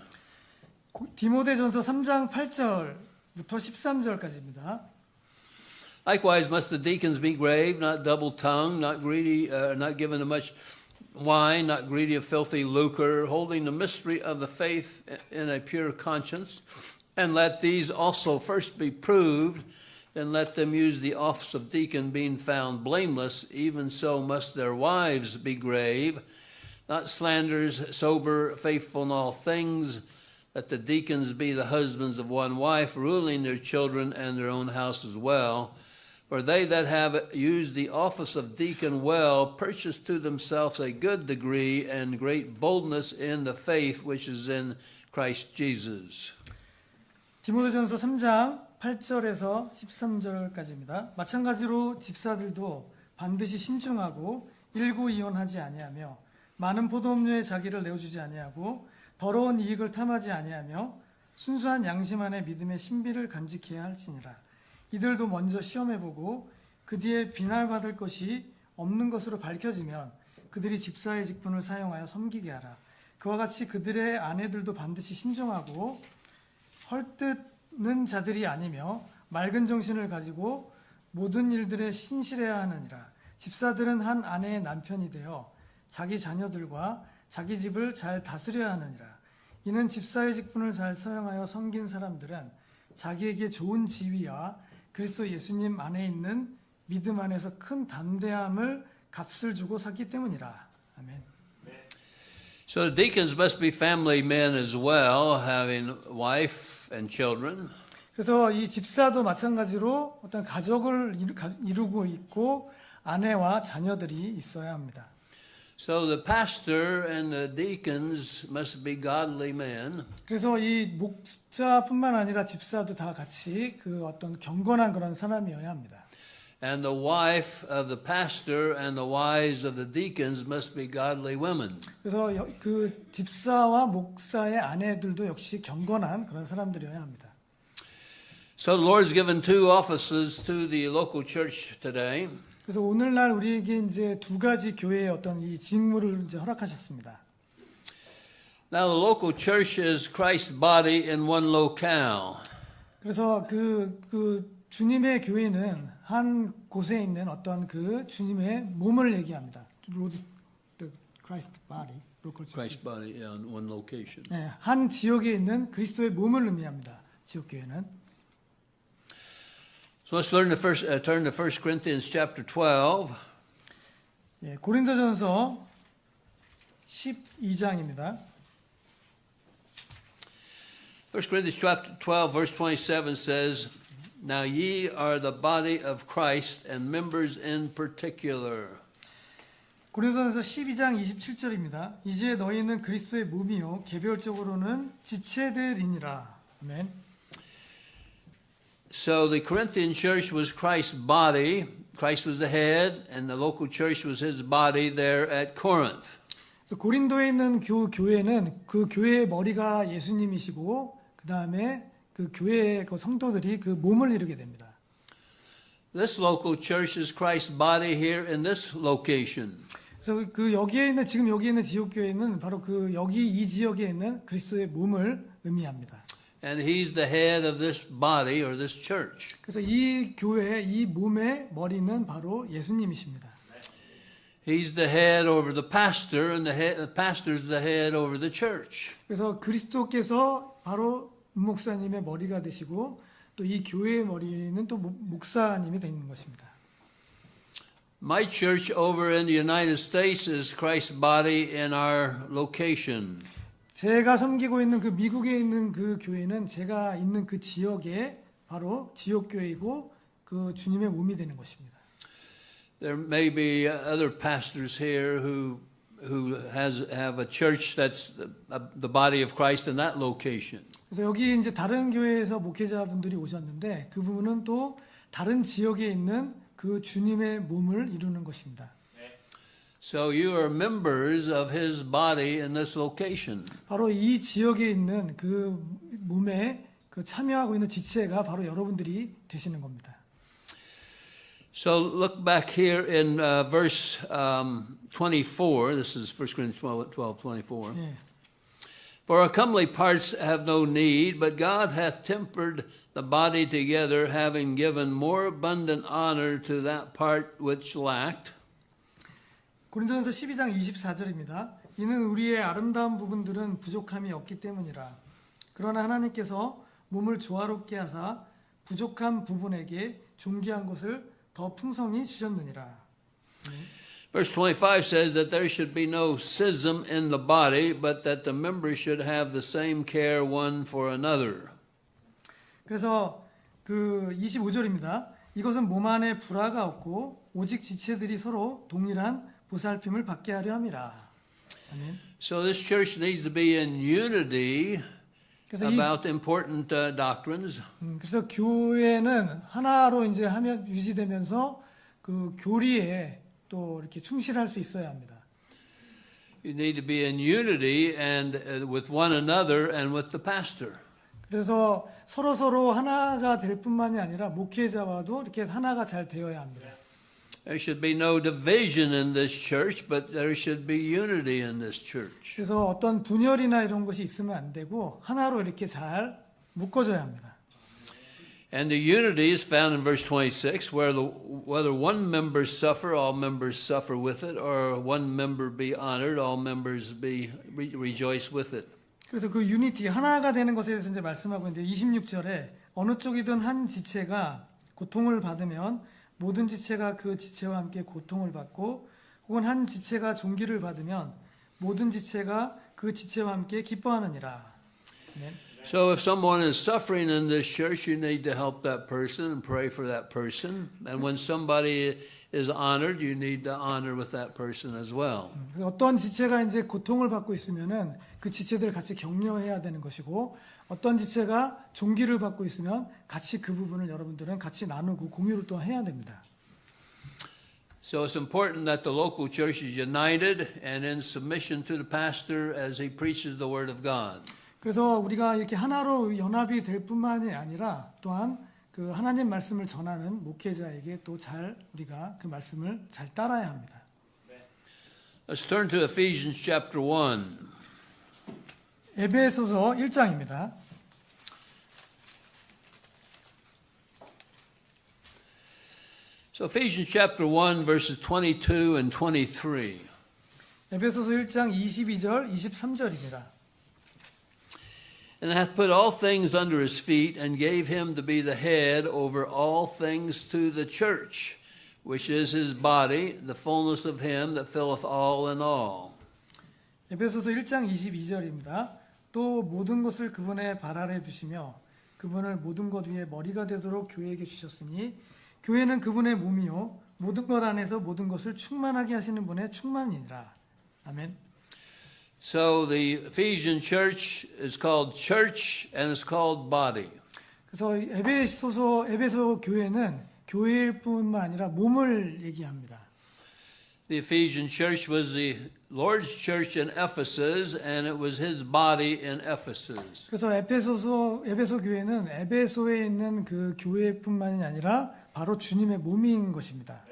디모데전서 3장 8절부터 13절까지입니다. Likewise must the deacons be grave, not double-tongued, not greedy, not given to much wine, not greedy of filthy lucre, holding the mystery of the faith in a pure conscience. And let these also first be proved, then let them use the office of deacon, being found blameless. Even so must their wives be grave, not slanderers, sober, faithful in all things. Let the deacons be the husbands of one wife, ruling their children and their own house as well. For they that have used the office of deacon well purchase to themselves a good degree and great boldness in the faith which is in Christ Jesus. 디모데전서 3장 8절에서 13절까지입니다. 마찬가지로 집사들도 반드시 신중하고 일구이혼하지 아니하며 많은 포도음료에 자기를 내어주지 아니하고 더러운 이익을 탐하지 아니하며 순수한 양심 안에 믿음의 신비를 간직해야 할지니라. 이들도 먼저 시험해보고 그 뒤에 비난받을 것이 없는 것으로 밝혀지면 그들이 집사의 직분을 사용하여 섬기게 하라. 그와 같이 그들의 아내들도 반드시 신중하고 헐뜯는 자들이 아니며 맑은 정신을 가지고 모든 일들에 신실해야 하느니라. 집사들은 한 아내의 남편이 되어 자기 자녀들과 자기 집을 잘 다스려야 하느니라. 이는 집사의 직분을 잘 사용하여 섬긴 사람들은 자기에게 좋은 지위와 그리스도 예수님 안에 있는 믿음 안에서 큰 담대함을 값을 주고 샀기 때문이라. 아멘. So the deacons must be family men as well, having wife and children. 그래서 이 집사도 마찬가지로 어떤 가족을 이루고 있고 아내와 자녀들이 있어야 합니다. So the pastor and the deacons must be godly men. 그래서 이 목자뿐만 아니라 집사도 다 같이 그 어떤 경건한 그런 사람이어야 합니다. And the wife of the pastor and the wives of the deacons must be godly women. 그래서 그 집사와 목사의 아내들도 역시 경건한 그런 사람들이어야 합니다. So the Lord's given two offices to the local church today. 그래서 오늘날 우리에게 이제 두 가지 교회의 어떤 이 직무를 이제 허락하셨습니다. Now the local church is Christ's body in one locale. 그래서 그 주님의 교회는 한 곳에 있는 어떤 그 주님의 몸을 얘기합니다. The Christ body, local church. Christ's body in one location. 네, 한 지역에 있는 그리스도의 몸을 의미합니다. 지역 교회는. So let's turn to 1 Corinthians chapter 12. 예, 고린도전서 12장입니다. 1 Corinthians chapter 12 verse 27 says, Now ye are the body of Christ and members in particular. 고린도전서 12장 27절입니다. 이제 너희는 그리스도의 몸이요 개별적으로는 지체들이니라. 아멘. So the Corinthian church was Christ's body. Christ was the head, and the local church was his body there at Corinth. 그래서 고린도에 있는 교회는 그 교회의 머리가 예수님이시고 그 다음에 그 교회의 그 성도들이 그 몸을 이루게 됩니다. This local church is Christ's body here in this location. 그래서 그 여기에 있는 지금 여기 있는 지역 교회는 바로 그 여기 이 지역에 있는 그리스도의 몸을 의미합니다. And he's the head of this body or this church. 그래서 이 교회 이 몸의 머리는 바로 예수님이십니다. He's the head over the pastor, and the pastor's the head over the church. 그래서 그리스도께서 바로 목사님의 머리가 되시고 또 이 교회의 머리는 또 목사님이 되는 것입니다. My church over in the United States is Christ's body in our location. 제가 섬기고 있는 그 미국에 있는 그 교회는 제가 있는 그 지역에 바로 지역 교회이고 그 주님의 몸이 되는 것입니다. There may be other pastors here who have a church that's the body of Christ in that location. 그래서 여기 이제 다른 교회에서 목회자분들이 오셨는데 그분은 또 다른 지역에 있는 그 주님의 몸을 이루는 것입니다. So you are members of his body in this location. 바로 이 지역에 있는 그 몸에 그 참여하고 있는 지체가 바로 여러분들이 되시는 겁니다. So look back here in verse 24. This is 1 Corinthians 12:24. 예. For our comely parts have no need, but God hath tempered the body together, having given more abundant honor to that part which lacked. 고린도전서 12장 24절입니다. 이는 우리의 아름다운 부분들은 부족함이 없기 때문이라. 그러나 하나님께서 몸을 조화롭게 하사 부족한 부분에게 존귀한 것을 더 풍성히 주셨느니라. Verse 25 says that there should be no schism in the body, but that the members should have the same care one for another. 그래서 그 25절입니다. 이것은 몸 안에 불화가 없고 오직 지체들이 서로 동일한 보살핌을 받게 하려 함이라. 아멘. So this church needs to be in unity 그래서 about important doctrines. 그래서 교회는 하나로 이제 하면 유지되면서 그 교리에 또 이렇게 충실할 수 있어야 합니다. You need to be in unity and with one another and with the pastor. 그래서 서로 하나가 될 뿐만이 아니라 목회자와도 이렇게 하나가 잘 되어야 합니다. There should be no division in this church, but there should be unity in this church. 그래서 어떤 분열이나 이런 것이 있으면 안 되고 하나로 이렇게 잘 묶어져야 합니다. And the unity is found in verse 26, whether one member suffer, all members suffer with it, or one member be honored, all members rejoice with it. 그래서 그 유니티 하나가 되는 것에 대해서 이제 말씀하고 있는데 26절에 어느 쪽이든 한 지체가 고통을 받으면 모든 지체가 그 지체와 함께 고통을 받고 혹은 한 지체가 존귀를 받으면 모든 지체가 그 지체와 함께 기뻐하느니라. 네. So if someone is suffering in this church, you need to help that person and pray for that person. And when somebody is honored, you need to honor with that person as well. 어떤 지체가 이제 고통을 받고 있으면은 그 지체들을 같이 격려해야 되는 것이고 어떤 지체가 존귀를 받고 있으면 같이 그 부분을 여러분들은 같이 나누고 공유를 또 해야 됩니다. So it's important that the local church is united and in submission to the pastor as he preaches the word of God. 그래서 우리가 이렇게 하나로 연합이 될 뿐만이 아니라 또한 그 하나님 말씀을 전하는 목회자에게 또 잘 우리가 그 말씀을 잘 따라야 합니다. Let's turn to Ephesians chapter 1. 에베소서 1장입니다. So Ephesians chapter 1 verses 22 and 23. 에베소서 1장 22절 23절입니다. And hath put all things under his feet, and gave him to be the head over all things to the church, which is his body, the fullness of him that filleth all in all. 에베소서 1장 22절입니다. 또 모든 것을 그분의 발 아래 두시며 그분을 모든 것 위에 머리가 되도록 교회에게 주셨으니 교회는 그분의 몸이요 모든 것 안에서 모든 것을 충만하게 하시는 분의 충만이니라. 아멘. So the Ephesian church is called church and it's called body. 그래서 에베소 교회는 교회일 뿐만 아니라 몸을 얘기합니다. The Ephesian church was the Lord's church in Ephesus and it was his body in Ephesus. 그래서 에베소 교회는 에베소에 있는 그 교회뿐만이 아니라 바로 주님의 몸인 것입니다.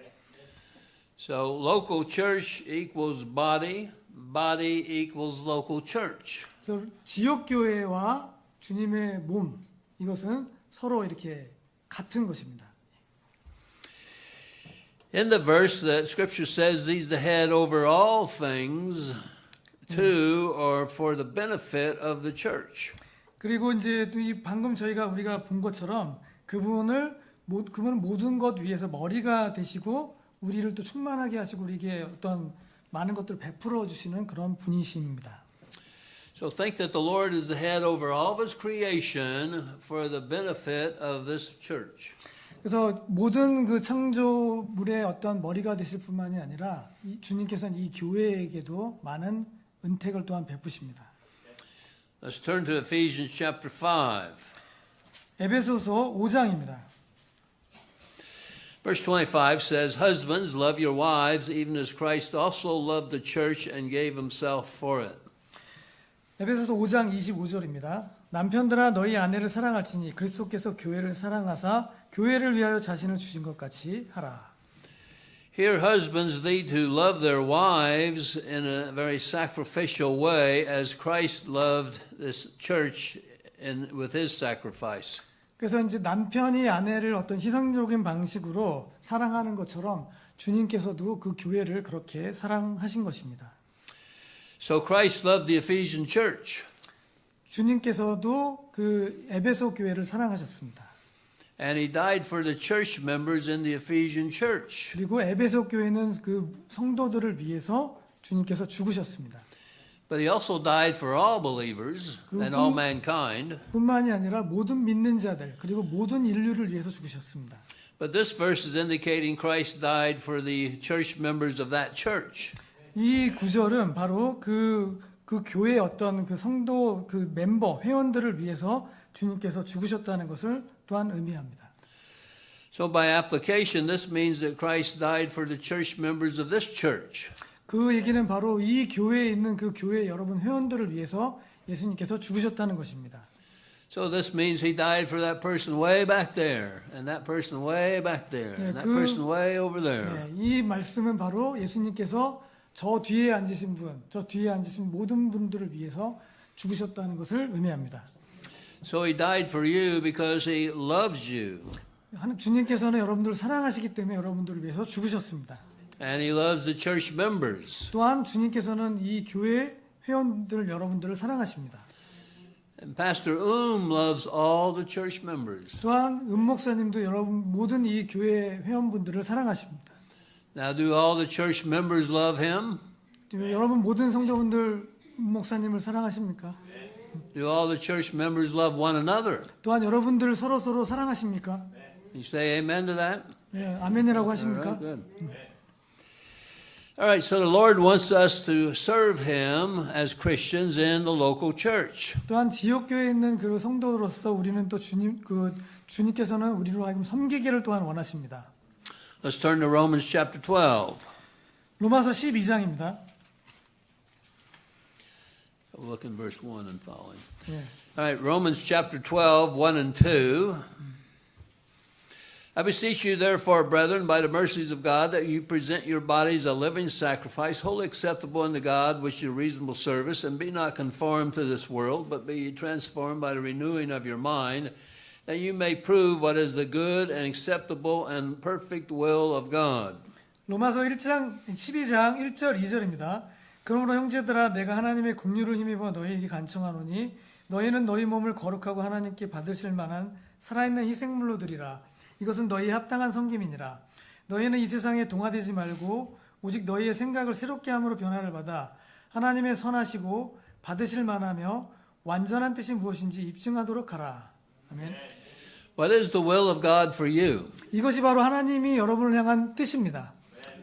So local church equals body, body equals local church. 그래서 지역 교회와 주님의 몸 이것은 서로 이렇게 같은 것입니다. In the verse that scripture says he's the head over all things to or for the benefit of the church. 그리고 이제 또 이 방금 우리가 본 것처럼 그분은 모든 것 위에서 머리가 되시고 우리를 또 충만하게 하시고 우리에게 어떤 많은 것들을 베풀어 주시는 그런 분이십니다. So think that the Lord is the head over all of his creation for the benefit of this church. 그래서 모든 그 창조물의 어떤 머리가 되실 뿐만이 아니라 주님께서는 이 교회에게도 많은 은택을 또한 베푸십니다. Let's turn to Ephesians chapter 5. 에베소서 5장입니다. Verse 25 says, Husbands, love your wives, even as Christ also loved the church and gave himself for it. 에베소서 5장 25절입니다. 남편들아 너희 아내를 사랑할지니 그리스도께서 교회를 사랑하사 교회를 위하여 자신을 주신 것 같이 하라. Here, husbands need to love their wives in a very sacrificial way, as Christ loved this church with his sacrifice. 그래서 이제 남편이 아내를 어떤 희생적인 방식으로 사랑하는 것처럼 주님께서도 그 교회를 그렇게 사랑하신 것입니다. So Christ loved the Ephesian church. 주님께서도 그 에베소 교회를 사랑하셨습니다. And he died for the church members in the Ephesian church. 그리고 에베소 교회는 그 성도들을 위해서 주님께서 죽으셨습니다. But he also died for all believers and all mankind. 뿐만이 아니라 모든 믿는 자들 그리고 모든 인류를 위해서 죽으셨습니다. But this verse is indicating Christ died for the church members of that church. 이 구절은 바로 그 교회의 어떤 그 성도 그 멤버 회원들을 위해서 주님께서 죽으셨다는 것을 또한 의미합니다. So by application, this means that Christ died for the church members of this church. 그 얘기는 바로 이 교회에 있는 그 교회 여러분 회원들을 위해서 예수님께서 죽으셨다는 것입니다. So this means he died for that person way back there, and that person way back there, and that person way over there. 네, 이 말씀은 바로 예수님께서 저 뒤에 앉으신 분, 저 뒤에 앉으신 모든 분들을 위해서 죽으셨다는 것을 의미합니다. So he died for you because he loves you. 주님께서는 여러분들을 사랑하시기 때문에 여러분들을 위해서 죽으셨습니다. And he loves the church members. 또한 주님께서는 이 교회 회원들 여러분들을 사랑하십니다. And Pastor loves all the church members. 또한 목사님도 여러분 모든 이 교회 회원분들을 사랑하십니다. Now, do all the church members love him? 여러분 모든 성도분들 목사님을 사랑하십니까? Do all the church members love one another? 또한 여러분들 서로 사랑하십니까? You say amen to that? 네, 아멘이라고 All 하십니까? right, good. All right, so the Lord wants us to serve him as Christians in the local church. 또한 지역 교회에 있는 그 성도로서 우리는 또 주님께서는 우리로 하여금 섬기기를 또한 원하십니다. Let's turn to Romans chapter 12. 로마서 12장입니다. We'll look in verse 1 and following. 네. All right, Romans chapter 12, 1 and 2. I beseech you, therefore, brethren, by the mercies of God, that you present your bodies a living sacrifice, wholly acceptable unto God, which is your reasonable service, and be not conformed to this world, but be ye transformed by the renewing of your mind, that you may prove what is the good and acceptable and perfect will of God. 로마서 12장 1절 2절입니다. 그러므로 형제들아 내가 하나님의 긍휼을 힘입어 너희에게 간청하노니 너희는 너희 몸을 거룩하고 하나님께 받으실 만한 살아있는 희생물로 드리라. 이것은 너희의 합당한 섬김이니라. 너희는 이 세상에 동화되지 말고 오직 너희의 생각을 새롭게 함으로 변화를 받아 하나님의 선하시고 받으실 만하며 완전한 뜻이 무엇인지 입증하도록 하라. 아멘. What is the will of God for you? 이것이 바로 하나님이 여러분을 향한 뜻입니다.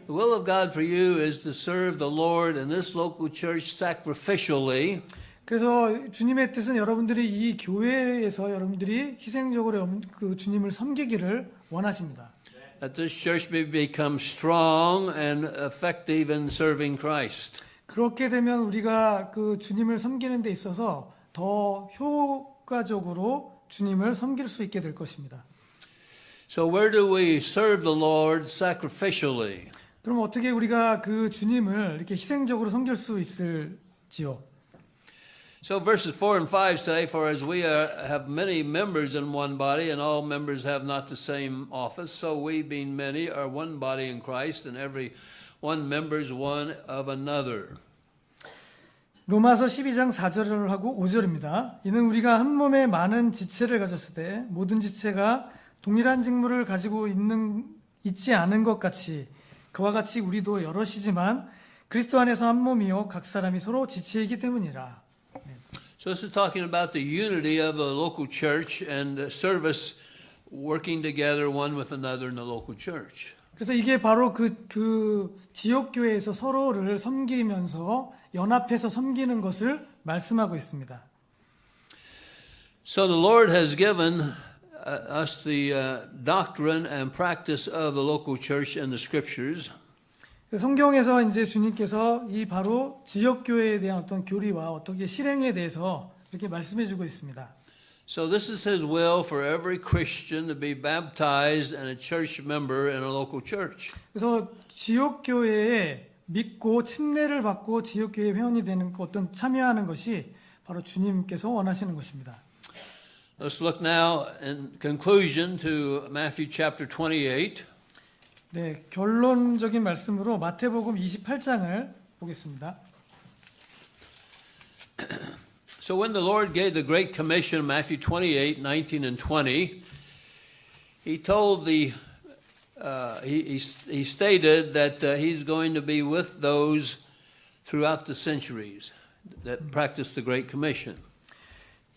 The will of God for you is to serve the Lord in this local church sacrificially. 그래서 주님의 뜻은 여러분들이 이 교회에서 여러분들이 희생적으로 그 주님을 섬기기를 원하십니다. That this church may become strong and effective in serving Christ. 그렇게 되면 우리가 그 주님을 섬기는 데 있어서 더 효과적으로 주님을 섬길 수 있게 될 것입니다. So where do we serve the Lord sacrificially? 그럼 어떻게 우리가 그 주님을 이렇게 희생적으로 섬길 수 있을지요? So verses 4 and 5 say, For as we have many members in one body, and all members have not the same office, so we, being many, are one body in Christ, and every one members one of another. 로마서 12장 4절을 하고 5절입니다. 이는 우리가 한 몸에 많은 지체를 가졌을 때 모든 지체가 동일한 직무를 가지고 있지 않은 것 같이 그와 같이 우리도 여럿이지만 그리스도 안에서 한 몸이요 각 사람이 서로 지체이기 때문이라. So this is talking about the unity of the local church and the service working together one with another in the local church. 그래서 이게 바로 그 지역 교회에서 서로를 섬기면서 연합해서 섬기는 것을 말씀하고 있습니다. So the Lord has given us the doctrine and practice of the local church in the scriptures. 성경에서 이제 주님께서 이 바로 지역 교회에 대한 어떤 교리와 어떻게 실행에 대해서 이렇게 말씀해주고 있습니다. So this is His will for every Christian to be baptized and a church member in a local church. 그래서 지역 교회에 믿고 침례를 받고 지역 교회 회원이 되는 어떤 참여하는 것이 바로 주님께서 원하시는 것입니다. Let's look now in conclusion to Matthew chapter 28. 네, 결론적인 말씀으로 마태복음 28장을 보겠습니다. So when the Lord gave the Great Commission, Matthew 28, 19 and 20, He told he stated that He's going to be with those throughout the centuries that practice the Great Commission.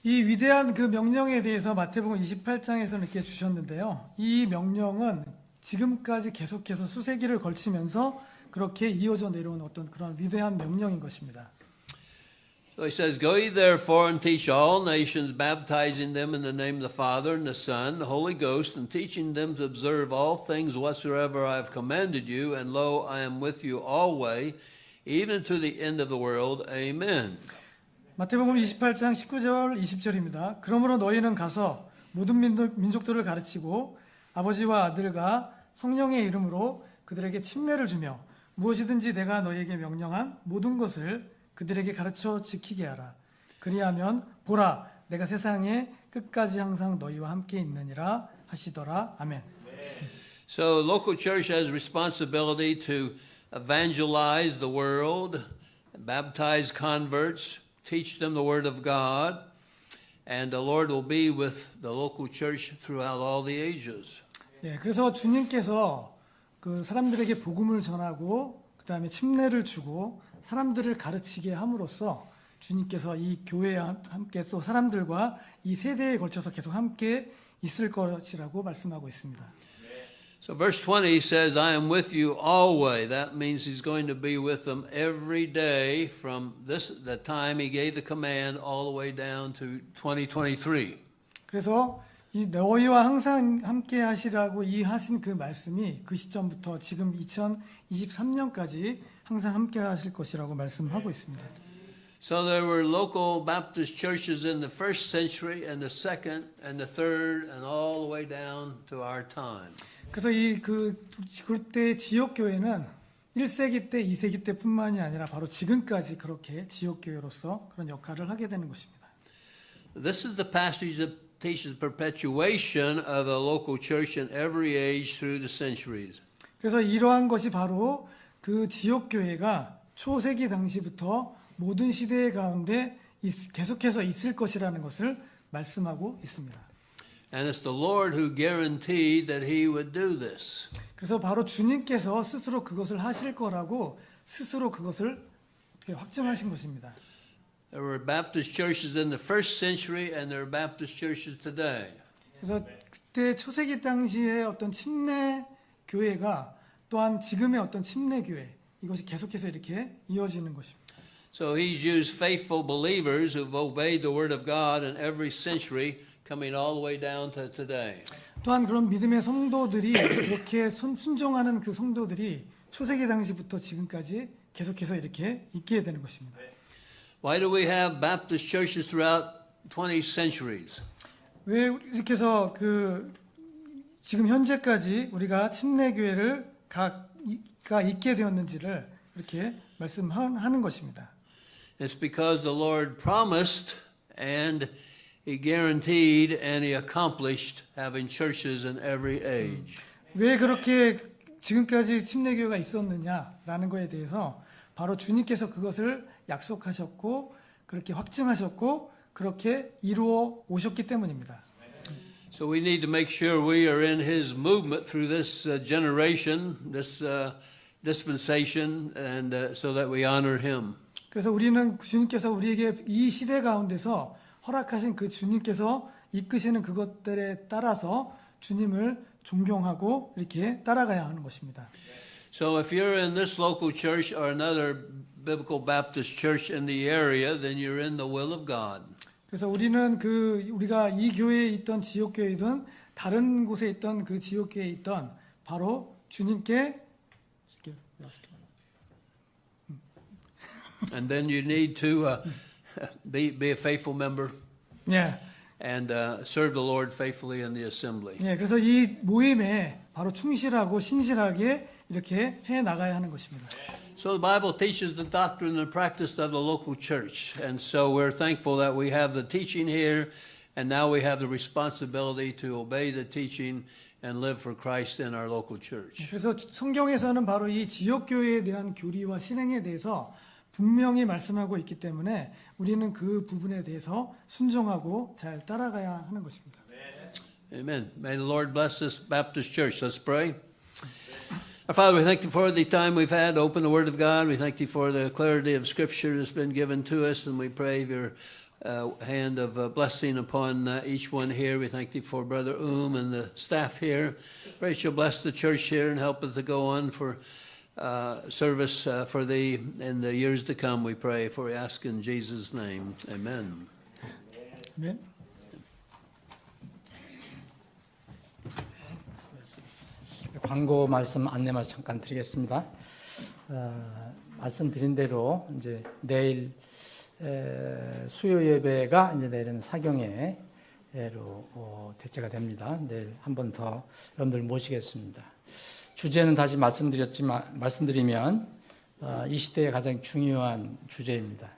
이 위대한 그 명령에 대해서 마태복음 28장에서 이렇게 주셨는데요. 이 명령은 지금까지 계속해서 수세기를 걸치면서 그렇게 이어져 내려온 어떤 그런 위대한 명령인 것입니다. So he says, Go ye therefore and teach all nations, baptizing them in the name of the Father and the Son, the Holy Ghost, and teaching them to observe all things whatsoever I have commanded you, and lo, I am with you always, even to the end of the world. Amen. 마태복음 28장 19절 20절입니다. 그러므로 너희는 가서 모든 민족들을 가르치고 아버지와 아들과 성령의 이름으로 그들에게 침례를 주며 무엇이든지 내가 너희에게 명령한 모든 것을 그들에게 가르쳐 지키게 하라. 그리하면 보라 내가 세상의 끝까지 항상 너희와 함께 있느니라 하시더라. 아멘. So local church has responsibility to evangelize the world, baptize converts, teach them the word of God, and the Lord will be with the local church throughout all the ages. 예, 그래서 주님께서 그 사람들에게 복음을 전하고 그다음에 침례를 주고 사람들을 가르치게 함으로써 주님께서 이 교회에 함께 또 사람들과 이 세대에 걸쳐서 계속 함께 있을 것이라고 말씀하고 있습니다. So verse 20 says, I am with you always. That means He's going to be with them every day from the time He gave the command all the way down to 2023. 그래서 이 너희와 항상 함께 하시라고 이 하신 그 말씀이 그 시점부터 지금 2023년까지 항상 함께 하실 것이라고 말씀하고 있습니다. So there were local Baptist churches in the first century and the second and the third and all the way down to our time. 그래서 그때 지역 교회는 1세기 때, 2세기 때뿐만이 아니라 바로 지금까지 그렇게 지역 교회로서 그런 역할을 하게 되는 것입니다. This is the passage that teaches perpetuation of the local church in every age through the centuries. 그래서 이러한 것이 바로 그 지역 교회가 초세기 당시부터 모든 시대 가운데 계속해서 있을 것이라는 것을 말씀하고 있습니다. And it's the Lord who guaranteed that He would do this. 그래서 바로 주님께서 스스로 그것을 하실 거라고 스스로 그것을 어떻게 확증하신 것입니다. There were Baptist churches in the first century and there are Baptist churches today. 그래서 그때 초세기 당시의 어떤 침례 교회가 또한 지금의 어떤 침례 교회 이것이 계속해서 이렇게 이어지는 것입니다. So he's used faithful believers who've obeyed the word of God in every century, coming all the way down to today. 또한 그런 믿음의 성도들이 그렇게 순종하는 그 성도들이 초세기 당시부터 지금까지 계속해서 이렇게 있게 되는 것입니다. Why do we have Baptist churches throughout 20 centuries? 왜 이렇게 해서 지금 현재까지 우리가 침례교회가 있게 되었는지를 이렇게 말씀하는 것입니다. It's because the Lord promised and He guaranteed and He accomplished having churches in every age. 왜 그렇게 지금까지 침례교회가 있었느냐라는 거에 대해서 바로 주님께서 그것을 약속하셨고 그렇게 확증하셨고 그렇게 이루어 오셨기 때문입니다. So we need to make sure we are in His movement through this generation, this dispensation, and so that we honor Him. 그래서 우리는 주님께서 우리에게 이 시대 가운데서 허락하신 그 주님께서 이끄시는 그것들에 따라서 주님을 존경하고 이렇게 따라가야 하는 것입니다. So if you're in this local church or another biblical Baptist church in the area, then you're in the will of God. 그래서 우리는 우리가 이 교회에 있던 지역 교회이든 다른 곳에 있던 그 지역 교회에 있던 바로 주님께 And then you need to be a faithful member 예. and serve the Lord faithfully in the assembly. 예, 그래서 이 모임에 바로 충실하고 신실하게 이렇게 해 나가야 하는 것입니다. So the Bible teaches the doctrine and practice of the local church. And so we're thankful that we have the teaching here, and now we have the responsibility to obey the teaching and live for Christ in our local church. 그래서 성경에서는 바로 이 지역 교회에 대한 교리와 실행에 대해서 분명히 말씀하고 있기 때문에 우리는 그 부분에 대해서 순종하고 잘 따라가야 하는 것입니다. Amen. May the Lord bless this Baptist church. Let's pray. Our Father, we thank you for the time we've had to open the Word of God. We thank you for the clarity of Scripture that's been given to us, and we pray your hand of blessing upon each one here. We thank you for Brother and the staff here. Pray that you'll bless the church here and help us to go on for service for thee in the years to come, we pray, for we ask in Jesus' name. Amen. 아멘. 광고 말씀 안내 말씀 잠깐 드리겠습니다. 말씀드린 대로 이제 내일 수요 예배가 이제 내일은 사경회로 대체가 됩니다. 내일 한 번 더 여러분들 모시겠습니다. 주제는 다시 말씀드리면 이 시대의 가장 중요한 주제입니다.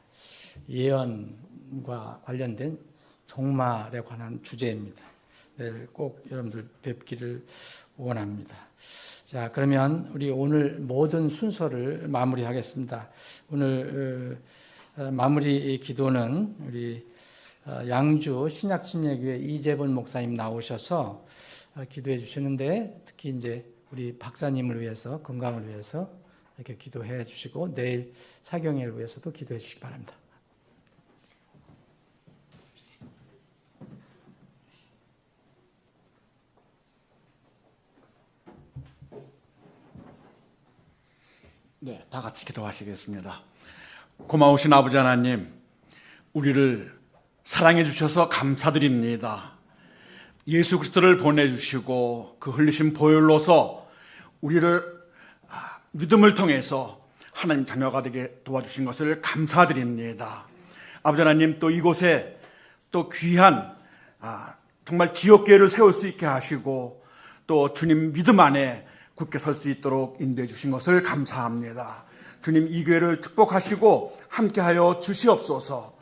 예언과 관련된 종말에 관한 주제입니다. 내일 꼭 여러분들 뵙기를 원합니다. 자, 그러면 우리 오늘 모든 순서를 마무리하겠습니다. 오늘 마무리 기도는 우리 양주 신약침례교회 이재본 목사님 나오셔서 기도해 주시는데 특히 이제 우리 박사님을 위해서 건강을 위해서 이렇게 기도해 주시고 내일 사경회를 위해서도 기도해 주시기 바랍니다. 네, 다 같이 기도하시겠습니다. 고마우신 아버지 하나님, 우리를 사랑해 주셔서 감사드립니다. 예수 그리스도를 보내주시고 그 흘리신 보혈로서 우리를 믿음을 통해서 하나님 자녀가 되게 도와주신 것을 감사드립니다. 아버지 하나님, 또 이곳에 또 귀한 정말 지역교회를 세울 수 있게 하시고 또 주님 믿음 안에 굳게 설 수 있도록 인도해 주신 것을 감사합니다. 주님, 이 교회를 축복하시고 함께하여 주시옵소서.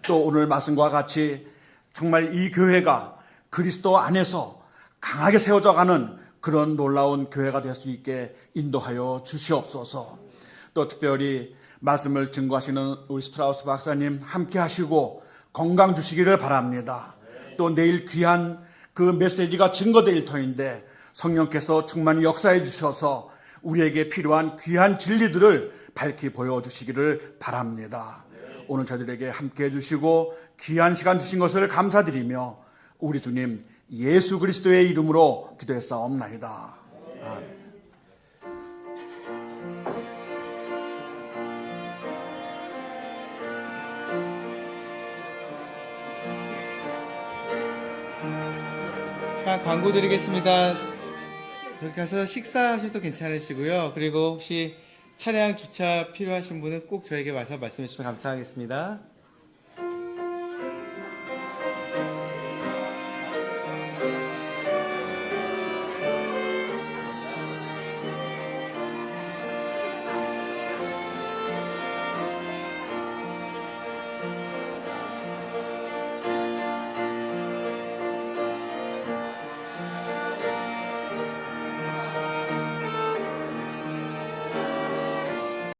또 오늘 말씀과 같이 정말 이 교회가 그리스도 안에서 강하게 세워져가는 그런 놀라운 교회가 될 수 있게 인도하여 주시옵소서. 또 특별히 말씀을 증거하시는 우리 스트라우스 박사님 함께 하시고 건강 주시기를 바랍니다. 또 내일 귀한 그 메시지가 증거될 터인데 성령께서 충만히 역사해 주셔서 우리에게 필요한 귀한 진리들을 밝히 보여주시기를 바랍니다. 오늘 저희들에게 함께 해주시고 귀한 시간 주신 것을 감사드리며 우리 주님 예수 그리스도의 이름으로 기도했사옵나이다. 아멘. 자, 광고 드리겠습니다. 저기 가서 식사하셔도 괜찮으시고요. 그리고 혹시 차량 주차 필요하신 분은 꼭 저에게 와서 말씀해 주시면 감사하겠습니다.